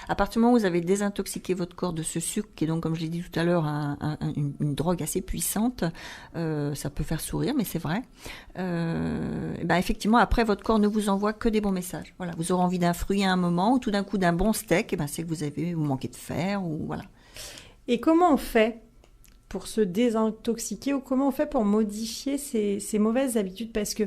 À partir du moment où vous avez désintoxiqué votre corps de ce sucre, qui est donc, comme je l'ai dit tout à l'heure, une drogue assez puissante, ça peut faire sourire, mais c'est vrai. Effectivement, après, votre corps ne vous envoie que des bons messages. Voilà, vous aurez envie d'un fruit à un moment, ou tout d'un coup d'un bon steak, c'est que vous manquez de fer, ou voilà. Et comment on fait pour se désintoxiquer ou comment on fait pour modifier ces mauvaises habitudes? Parce que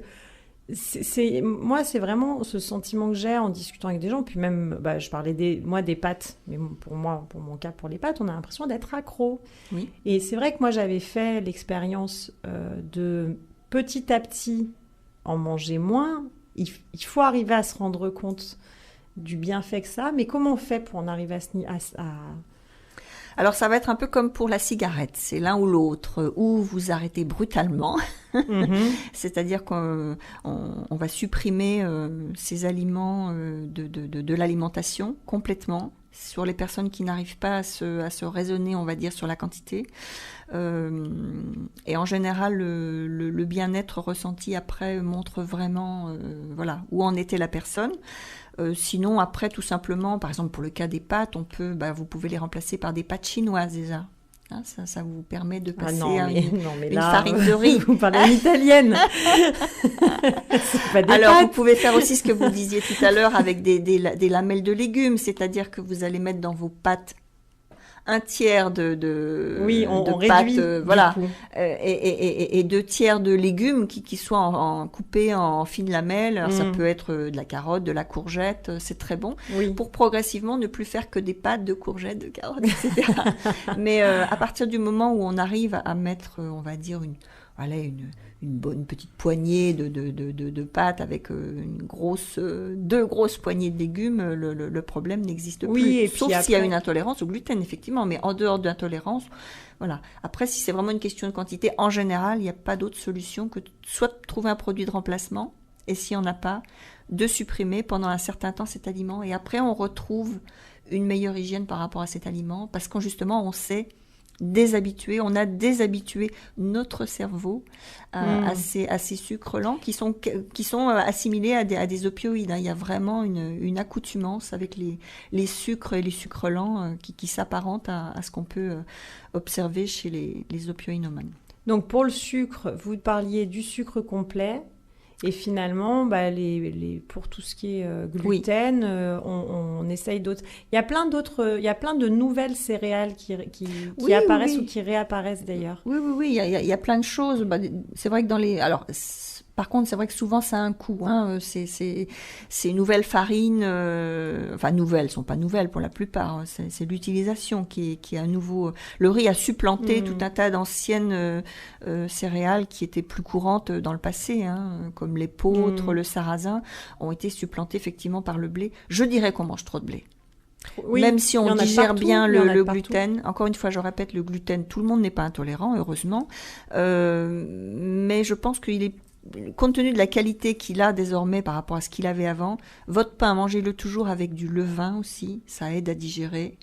moi, c'est vraiment ce sentiment que j'ai en discutant avec des gens. Puis même, je parlais des pâtes. Mais pour mon cas, pour les pâtes, on a l'impression d'être accro. Oui. Et c'est vrai que moi, j'avais fait l'expérience de petit à petit en manger moins. Il faut arriver à se rendre compte du bienfait que ça. Mais comment on fait pour en arriver à Alors, ça va être un peu comme pour la cigarette. C'est l'un ou l'autre, ou vous arrêtez brutalement. C'est-à-dire qu'on va supprimer ces aliments de l'alimentation complètement. Sur les personnes qui n'arrivent pas à se raisonner, on va dire, sur la quantité. Et en général, le bien-être ressenti après montre vraiment où en était la personne. Sinon, après, tout simplement, par exemple, pour le cas des pâtes, vous pouvez les remplacer par des pâtes chinoises déjà. Hein, ça vous permet de passer mais une là, farine de riz. Vous parlez en italienne. C'est pas des Alors, pâtes. vous pouvez faire aussi ce que vous disiez tout à l'heure avec des lamelles de légumes, c'est-à-dire que vous allez mettre dans vos pâtes un tiers de on pâtes, réduit, voilà, du coup. et 2 tiers de légumes qui soient coupés en fines lamelles. Alors, ça peut être de la carotte, de la courgette, c'est très bon. Oui. Pour progressivement ne plus faire que des pâtes de courgettes, de carottes, etc. Mais à partir du moment où on arrive à mettre, on va dire, une bonne petite poignée de pâtes avec deux grosses poignées de légumes, le problème n'existe plus. Et Sauf puis s'il y a après... une intolérance au gluten, effectivement, mais en dehors de l'intolérance, voilà. Après, si c'est vraiment une question de quantité, en général, il n'y a pas d'autre solution que soit de trouver un produit de remplacement, et s'il n'y en a pas, de supprimer pendant un certain temps cet aliment, et après on retrouve une meilleure hygiène par rapport à cet aliment, parce qu'on justement, on sait on a déshabitué notre cerveau à ces sucres lents qui sont assimilés à des opioïdes. Hein. Il y a vraiment une accoutumance avec les sucres et les sucres lents qui s'apparentent à ce qu'on peut observer chez les opioïnomanes. Donc pour le sucre, vous parliez du sucre complet. Et finalement, pour tout ce qui est gluten, on essaye d'autres. Il y a plein de nouvelles céréales qui apparaissent ou qui réapparaissent d'ailleurs. Oui, il y a plein de choses. C'est vrai que par contre, c'est vrai que souvent, ça a un coût. Hein. Ces nouvelles farines, nouvelles, sont pas nouvelles pour la plupart. Hein. C'est l'utilisation qui est à nouveau... Le riz a supplanté tout un tas d'anciennes céréales qui étaient plus courantes dans le passé, hein, comme l'épeautre, le sarrasin, ont été supplantées effectivement par le blé. Je dirais qu'on mange trop de blé. Oui, même si on digère bien le gluten, encore une fois je répète, le gluten, tout le monde n'est pas intolérant, heureusement, mais je pense qu'il est, compte tenu de la qualité qu'il a désormais par rapport à ce qu'il avait avant, votre pain, mangez-le toujours avec du levain aussi, ça aide à digérer.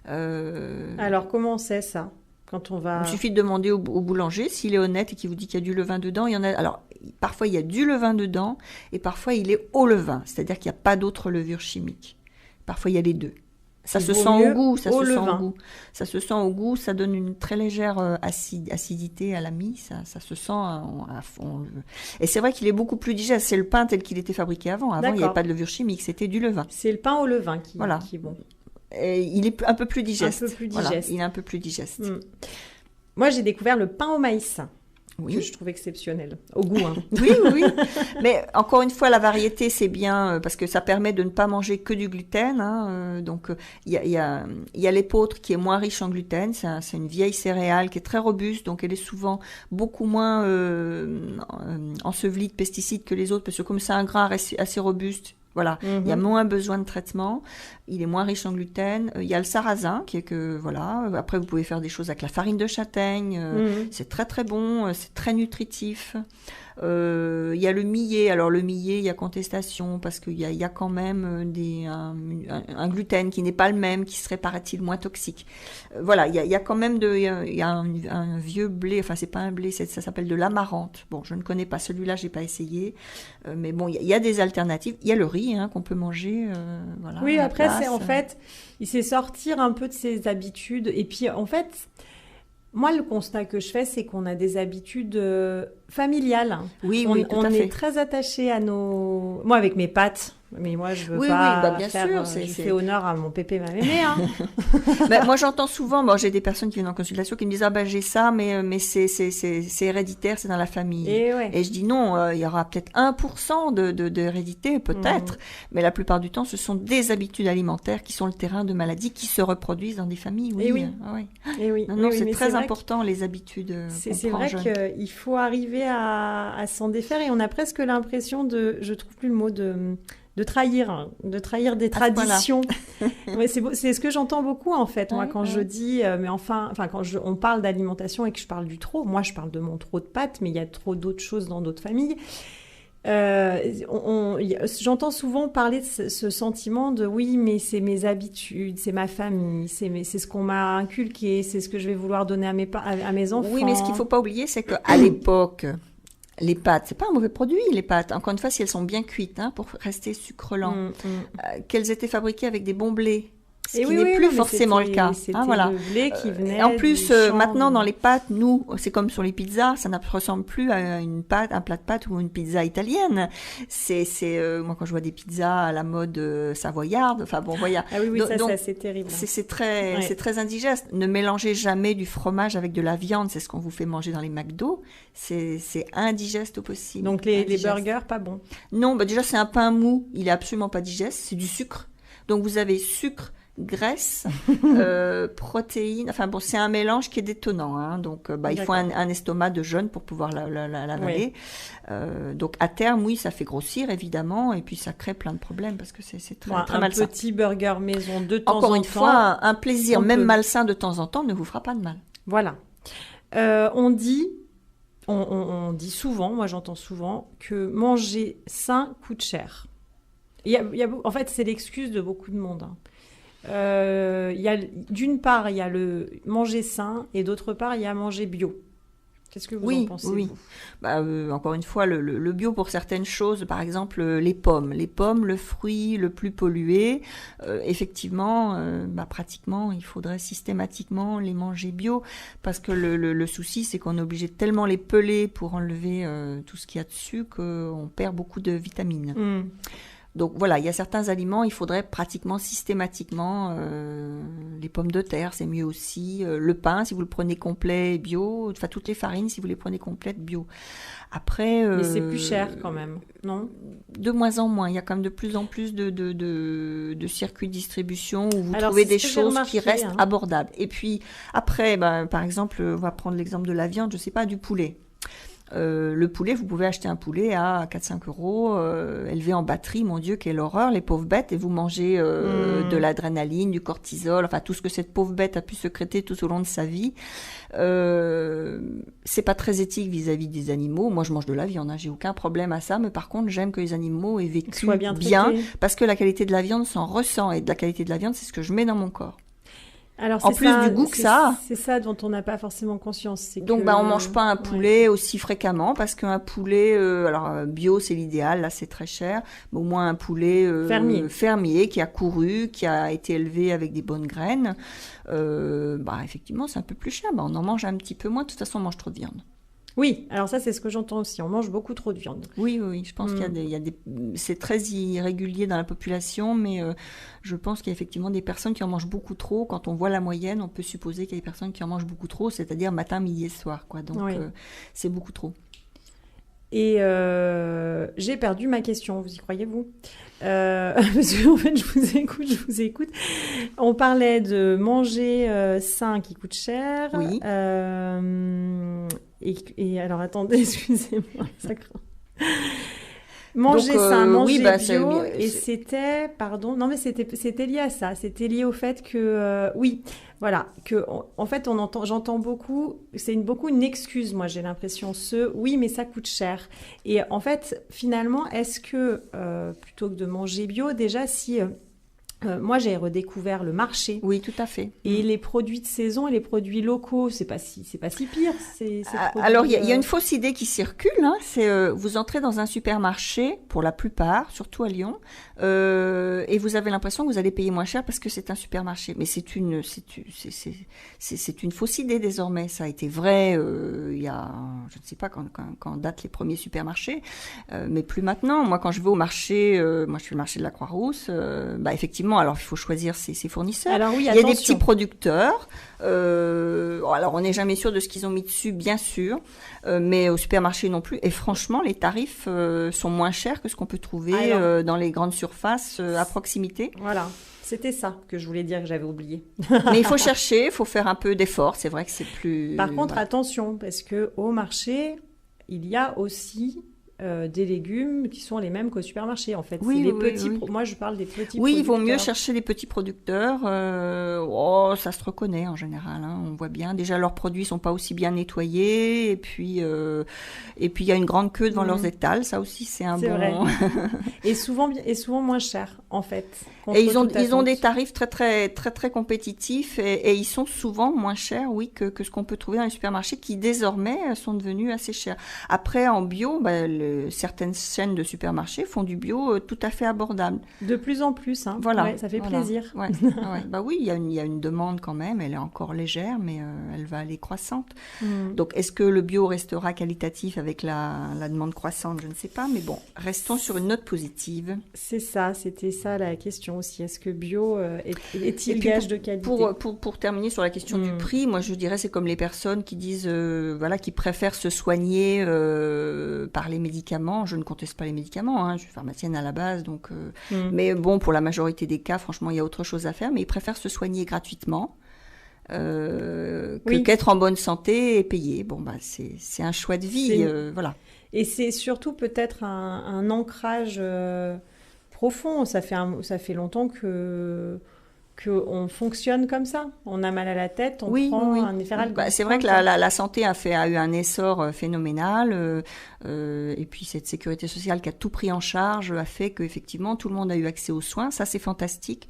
Alors comment on sait ça quand on va... Il suffit de demander au boulanger s'il est honnête et qu'il vous dit qu'il y a du levain dedans. Il y en a. Alors parfois il y a du levain dedans et parfois il est au levain, c'est-à-dire qu'il n'y a pas d'autre levure chimique. Parfois il y a les deux. Ça se sent au goût, ça se sent au goût, ça donne une très légère acidité à la mie, ça se sent à fond. Et c'est vrai qu'il est beaucoup plus digeste, c'est le pain tel qu'il était fabriqué avant. Avant, il n'y avait pas de levure chimique, c'était du levain. C'est le pain au levain qui est bon. Et il est un peu plus digeste. Voilà, il est un peu plus digeste. Moi, j'ai découvert le pain au maïs. Oui. Que je trouve exceptionnel, au goût. Hein. Oui. Mais encore une fois, la variété, c'est bien parce que ça permet de ne pas manger que du gluten. Hein, donc, il y a l'épeautre qui est moins riche en gluten. C'est une vieille céréale qui est très robuste, donc elle est souvent beaucoup moins ensevelie de pesticides que les autres, parce que comme c'est un grain assez robuste, voilà, il y a moins besoin de traitement, il est moins riche en gluten. Il y a le sarrasin qui est que voilà. Après, vous pouvez faire des choses avec la farine de châtaigne. C'est très très bon, c'est très nutritif. Il y a le millet. Alors le millet, il y a contestation parce qu'il y a quand même un gluten qui n'est pas le même, qui serait paraît-il moins toxique. Voilà, il y a quand même il y a un vieux blé. Enfin, c'est pas un blé, ça s'appelle de l'amarante. Bon, je ne connais pas celui-là, j'ai pas essayé. Mais bon, il y a des alternatives. Il y a le riz qu'on peut manger. Voilà. Oui, après c'est en fait, il sait sortir un peu de ses habitudes. Et puis en fait. Moi, le constat que je fais, c'est qu'on a des habitudes familiales. Oui, tout à fait. On est très attachés à nos... Moi, avec mes pâtes, mais moi, je veux pas bien faire... sûr, je fais honneur à mon pépé, ma mémé. Hein. Moi, j'entends souvent... j'ai des personnes qui viennent en consultation qui me disent « Ah j'ai ça, mais c'est héréditaire, c'est dans la famille. » Et je dis non, il y aura peut-être 1% de hérédité, peut-être. Mais la plupart du temps, ce sont des habitudes alimentaires qui sont le terrain de maladies qui se reproduisent dans des familles. Non, c'est très important, les habitudes. C'est vrai qu'il faut arriver à s'en défaire et on a presque l'impression je trouve plus le mot de trahir des traditions. C'est ce que j'entends beaucoup en fait. Moi, quand je dis, on parle d'alimentation et que je parle du trop, moi je parle de mon trop de pâtes, mais il y a trop d'autres choses dans d'autres familles. J'entends souvent parler de ce sentiment de oui, mais c'est mes habitudes, c'est ma famille, c'est ce qu'on m'a inculqué, c'est ce que je vais vouloir donner à mes enfants. Oui, mais ce qu'il ne faut pas oublier, c'est qu'à l'époque, les pâtes, c'est pas un mauvais produit, les pâtes. Encore une fois, si elles sont bien cuites, pour rester sucre lent, qu'elles étaient fabriquées avec des bons blés. Ce qui n'est plus forcément le cas. C'était Voilà. le blé qui venait. Et en plus, du champ, maintenant dans les pâtes, nous, c'est comme sur les pizzas, ça ne ressemble plus à un plat de pâtes ou une pizza italienne. Moi quand je vois des pizzas à la mode savoyarde, enfin bon, voilà. Ah oui, donc, c'est terrible. C'est très indigeste. Ne mélangez jamais du fromage avec de la viande, c'est ce qu'on vous fait manger dans les McDo. C'est indigeste au possible. Donc les burgers, pas bon. Non, déjà c'est un pain mou, il est absolument pas digeste, c'est du sucre. Donc vous avez sucre, graisse, protéines. Enfin bon, c'est un mélange qui est détonnant. Hein. Donc il faut un estomac de jeune pour pouvoir l'avaler. Oui. Donc à terme, oui, ça fait grossir évidemment, et puis ça crée plein de problèmes parce que c'est très malsain. Un petit burger maison de temps en temps. Encore une fois, un plaisir même malsain de temps en temps ne vous fera pas de mal. Voilà. On dit souvent, moi j'entends souvent, que manger sain coûte cher. En fait, c'est l'excuse de beaucoup de monde. D'une part, il y a le manger sain et d'autre part, il y a manger bio. Qu'est-ce que vous en pensez? Oui. Encore une fois, le bio pour certaines choses, par exemple les pommes, le fruit le plus pollué, effectivement, pratiquement, il faudrait systématiquement les manger bio, parce que le souci, c'est qu'on est obligé de tellement les peler pour enlever tout ce qu'il y a dessus qu'on perd beaucoup de vitamines. Donc voilà, il y a certains aliments, il faudrait pratiquement systématiquement, les pommes de terre, c'est mieux aussi, le pain, si vous le prenez complet bio, enfin toutes les farines, si vous les prenez complètes bio. Après, mais c'est plus cher quand même, non? De moins en moins, il y a quand même de plus en plus de circuits de distribution où vous trouvez des choses qui restent abordables. Et puis après, par exemple, on va prendre l'exemple de la viande, je sais pas, du poulet. Le poulet, vous pouvez acheter un poulet à 4-5 euros, élevé en batterie, mon Dieu, quelle horreur, les pauvres bêtes, et vous mangez de l'adrénaline, du cortisol, enfin tout ce que cette pauvre bête a pu sécréter tout au long de sa vie. C'est pas très éthique vis-à-vis des animaux. Moi, je mange de la viande, j'ai aucun problème à ça, mais par contre, j'aime que les animaux aient vécu bien, parce que la qualité de la viande s'en ressent, et de la qualité de la viande, c'est ce que je mets dans mon corps. Alors, en plus du goût que ça a. C'est ça dont on n'a pas forcément conscience. Donc, on mange pas un poulet aussi fréquemment, parce qu'un poulet, bio, c'est l'idéal, là, c'est très cher, mais au moins un poulet fermier qui a couru, qui a été élevé avec des bonnes graines, effectivement, c'est un peu plus cher. On en mange un petit peu moins. De toute façon, on mange trop de viande. Oui, alors ça, c'est ce que j'entends aussi. On mange beaucoup trop de viande. Oui, je pense qu'il y a des... C'est très irrégulier dans la population, mais je pense qu'il y a effectivement des personnes qui en mangent beaucoup trop. Quand on voit la moyenne, on peut supposer qu'il y a des personnes qui en mangent beaucoup trop, c'est-à-dire matin, midi et soir, quoi. Donc, c'est beaucoup trop. Et j'ai perdu ma question, vous y croyez-vous? Parce qu'en fait, je vous écoute. On parlait de manger sain qui coûte cher. Oui. Et alors, attendez, excusez-moi, ça craint. Manger sain, manger bio, et c'était, pardon, non mais c'était lié à ça, c'était lié au fait que, en fait j'entends beaucoup, c'est beaucoup une excuse, moi j'ai l'impression, oui mais ça coûte cher. Et en fait, finalement, est-ce que, plutôt que de manger bio, déjà si... moi, j'ai redécouvert le marché. Oui, tout à fait. Et les produits de saison et les produits locaux, c'est pas si pire. Alors, il y a une fausse idée qui circule. C'est vous entrez dans un supermarché, pour la plupart, surtout à Lyon, et vous avez l'impression que vous allez payer moins cher parce que c'est un supermarché. Mais c'est une fausse idée désormais. Ça a été vrai il y a, je ne sais pas quand datent les premiers supermarchés, mais plus maintenant. Moi, quand je vais au marché, moi je fais le marché de la Croix-Rousse, effectivement. Alors, il faut choisir ses fournisseurs. Alors, oui, il y a des petits producteurs. Alors, on n'est jamais sûr de ce qu'ils ont mis dessus, bien sûr, mais au supermarché non plus. Et franchement, les tarifs sont moins chers que ce qu'on peut trouver dans les grandes surfaces à proximité. Voilà. C'était ça que je voulais dire, que j'avais oublié. Mais il faut chercher, il faut faire un peu d'effort. C'est vrai que c'est plus... Par contre, attention, parce qu'au marché, il y a aussi... des légumes qui sont les mêmes qu'au supermarché, en fait. Oui, moi, je parle des petits producteurs. Oui, il vaut mieux chercher des petits producteurs. Ça se reconnaît en général. On voit bien. Déjà, leurs produits sont pas aussi bien nettoyés. Et puis, il y a une grande queue devant leurs étals. Ça aussi, c'est un bon... vrai. et souvent moins cher, en fait. Et ils ont des tarifs très, très, très, très compétitifs. Et ils sont souvent moins chers, que ce qu'on peut trouver dans les supermarchés, qui désormais sont devenus assez chers. Après, en bio, certaines chaînes de supermarchés font du bio tout à fait abordable. De plus en plus, hein. Voilà, Ouais, ça fait plaisir. Ouais, ouais. Bah oui, il y a une demande quand même, elle est encore légère, mais elle va aller croissante. Donc, est-ce que le bio restera qualitatif avec la demande croissante? Je ne sais pas, mais bon, restons sur une note positive. C'est ça, c'était ça la question aussi. Est-ce que bio est-il gage de qualité? Pour terminer sur la question du prix, moi je dirais c'est comme les personnes qui disent qui préfèrent se soigner par les médicaments. Je ne conteste pas les médicaments, je suis pharmacienne à la base, donc mais bon, pour la majorité des cas, franchement, il y a autre chose à faire, mais ils préfèrent se soigner gratuitement qu'être en bonne santé et payer. Bon, bah c'est un choix de vie, voilà. Et c'est surtout peut-être un ancrage profond. Ça fait longtemps qu'on fonctionne comme ça. On a mal à la tête, on prend un Efferal. C'est vrai que la santé a eu un essor phénoménal, et puis cette sécurité sociale qui a tout pris en charge a fait qu'effectivement tout le monde a eu accès aux soins. Ça, c'est fantastique.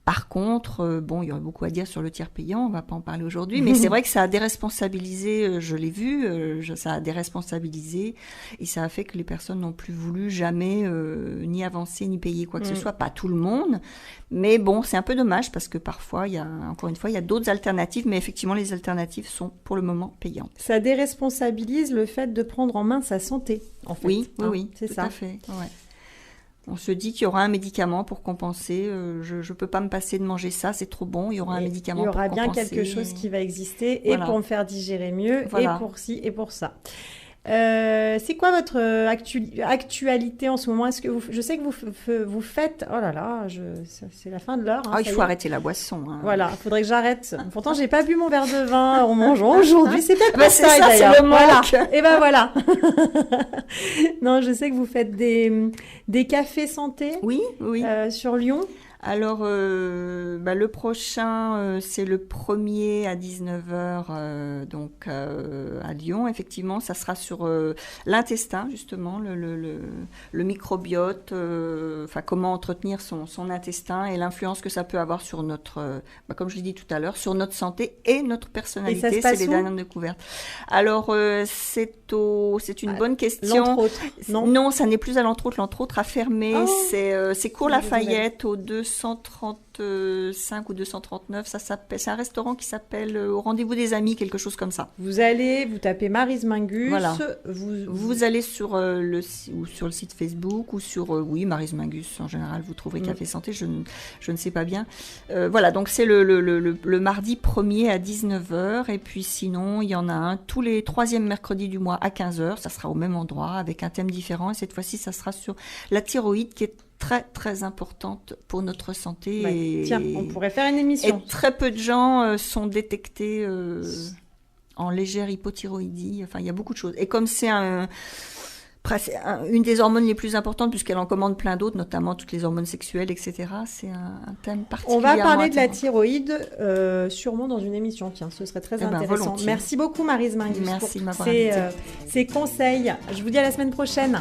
Par contre, il y aurait beaucoup à dire sur le tiers payant, on va pas en parler aujourd'hui, mais c'est vrai que ça a déresponsabilisé, je l'ai vu, ça a déresponsabilisé, et ça a fait que les personnes n'ont plus voulu jamais ni avancer, ni payer quoi que ce soit, pas tout le monde, mais bon, c'est un peu dommage, parce que parfois, il y a d'autres alternatives, mais effectivement, les alternatives sont pour le moment payantes. Ça déresponsabilise le fait de prendre en main sa santé, en fait. Oui, c'est ça. Tout à fait, ouais. On se dit qu'il y aura un médicament pour compenser. Je ne peux pas me passer de manger ça, c'est trop bon. Il y aura un médicament pour compenser. Il y aura bien quelque chose qui va exister et pour me faire digérer mieux, et pour ci et pour ça. C'est quoi votre actualité en ce moment? Est-ce que je sais que vous faites... Oh là là, c'est la fin de l'heure. Il faut arrêter la boisson. Voilà, il faudrait que j'arrête. Pourtant, j'ai pas bu mon verre de vin en mangeant aujourd'hui. C'est peut-être pour ça, d'ailleurs. C'est le manque. Voilà. Et ben voilà. Non, je sais que vous faites des cafés santé. Oui. Sur Lyon. Alors, le prochain, c'est le 1er à 19h, donc à Lyon. Effectivement, ça sera sur l'intestin, justement, le microbiote, comment entretenir son intestin et l'influence que ça peut avoir sur notre, comme je l'ai dit tout à l'heure, sur notre santé et notre personnalité. Et ça se passe c'est les dernières découvertes. Alors, c'est une bonne question. L'entre-autres, non, ça n'est plus à l'entre-autres. L'entre-autres a fermé. Oh. C'est Cours Lafayette au 235 ou 239, c'est un restaurant qui s'appelle Au Rendez-vous des Amis, quelque chose comme ça. Vous tapez Maryse Mingus, voilà. Vous allez sur le site Facebook ou sur Maryse Mingus, en général vous trouverez Café Santé, je ne sais pas bien. Voilà, donc c'est le mardi 1er à 19h, et puis sinon il y en a un tous les 3e mercredis du mois à 15h, ça sera au même endroit avec un thème différent, et cette fois-ci ça sera sur la thyroïde qui est très très importante pour notre santé. Tiens, on pourrait faire une émission. Et très peu de gens sont détectés en légère hypothyroïdie. Enfin, il y a beaucoup de choses. Et comme c'est une des hormones les plus importantes, puisqu'elle en commande plein d'autres, notamment toutes les hormones sexuelles, etc., c'est un thème particulièrement On va parler de la thyroïde sûrement dans une émission. Tiens, ce serait très intéressant. Volontiers. Merci beaucoup, Maryse Mingus, Merci pour de m'avoir invitée. Ces conseils. Je vous dis à la semaine prochaine.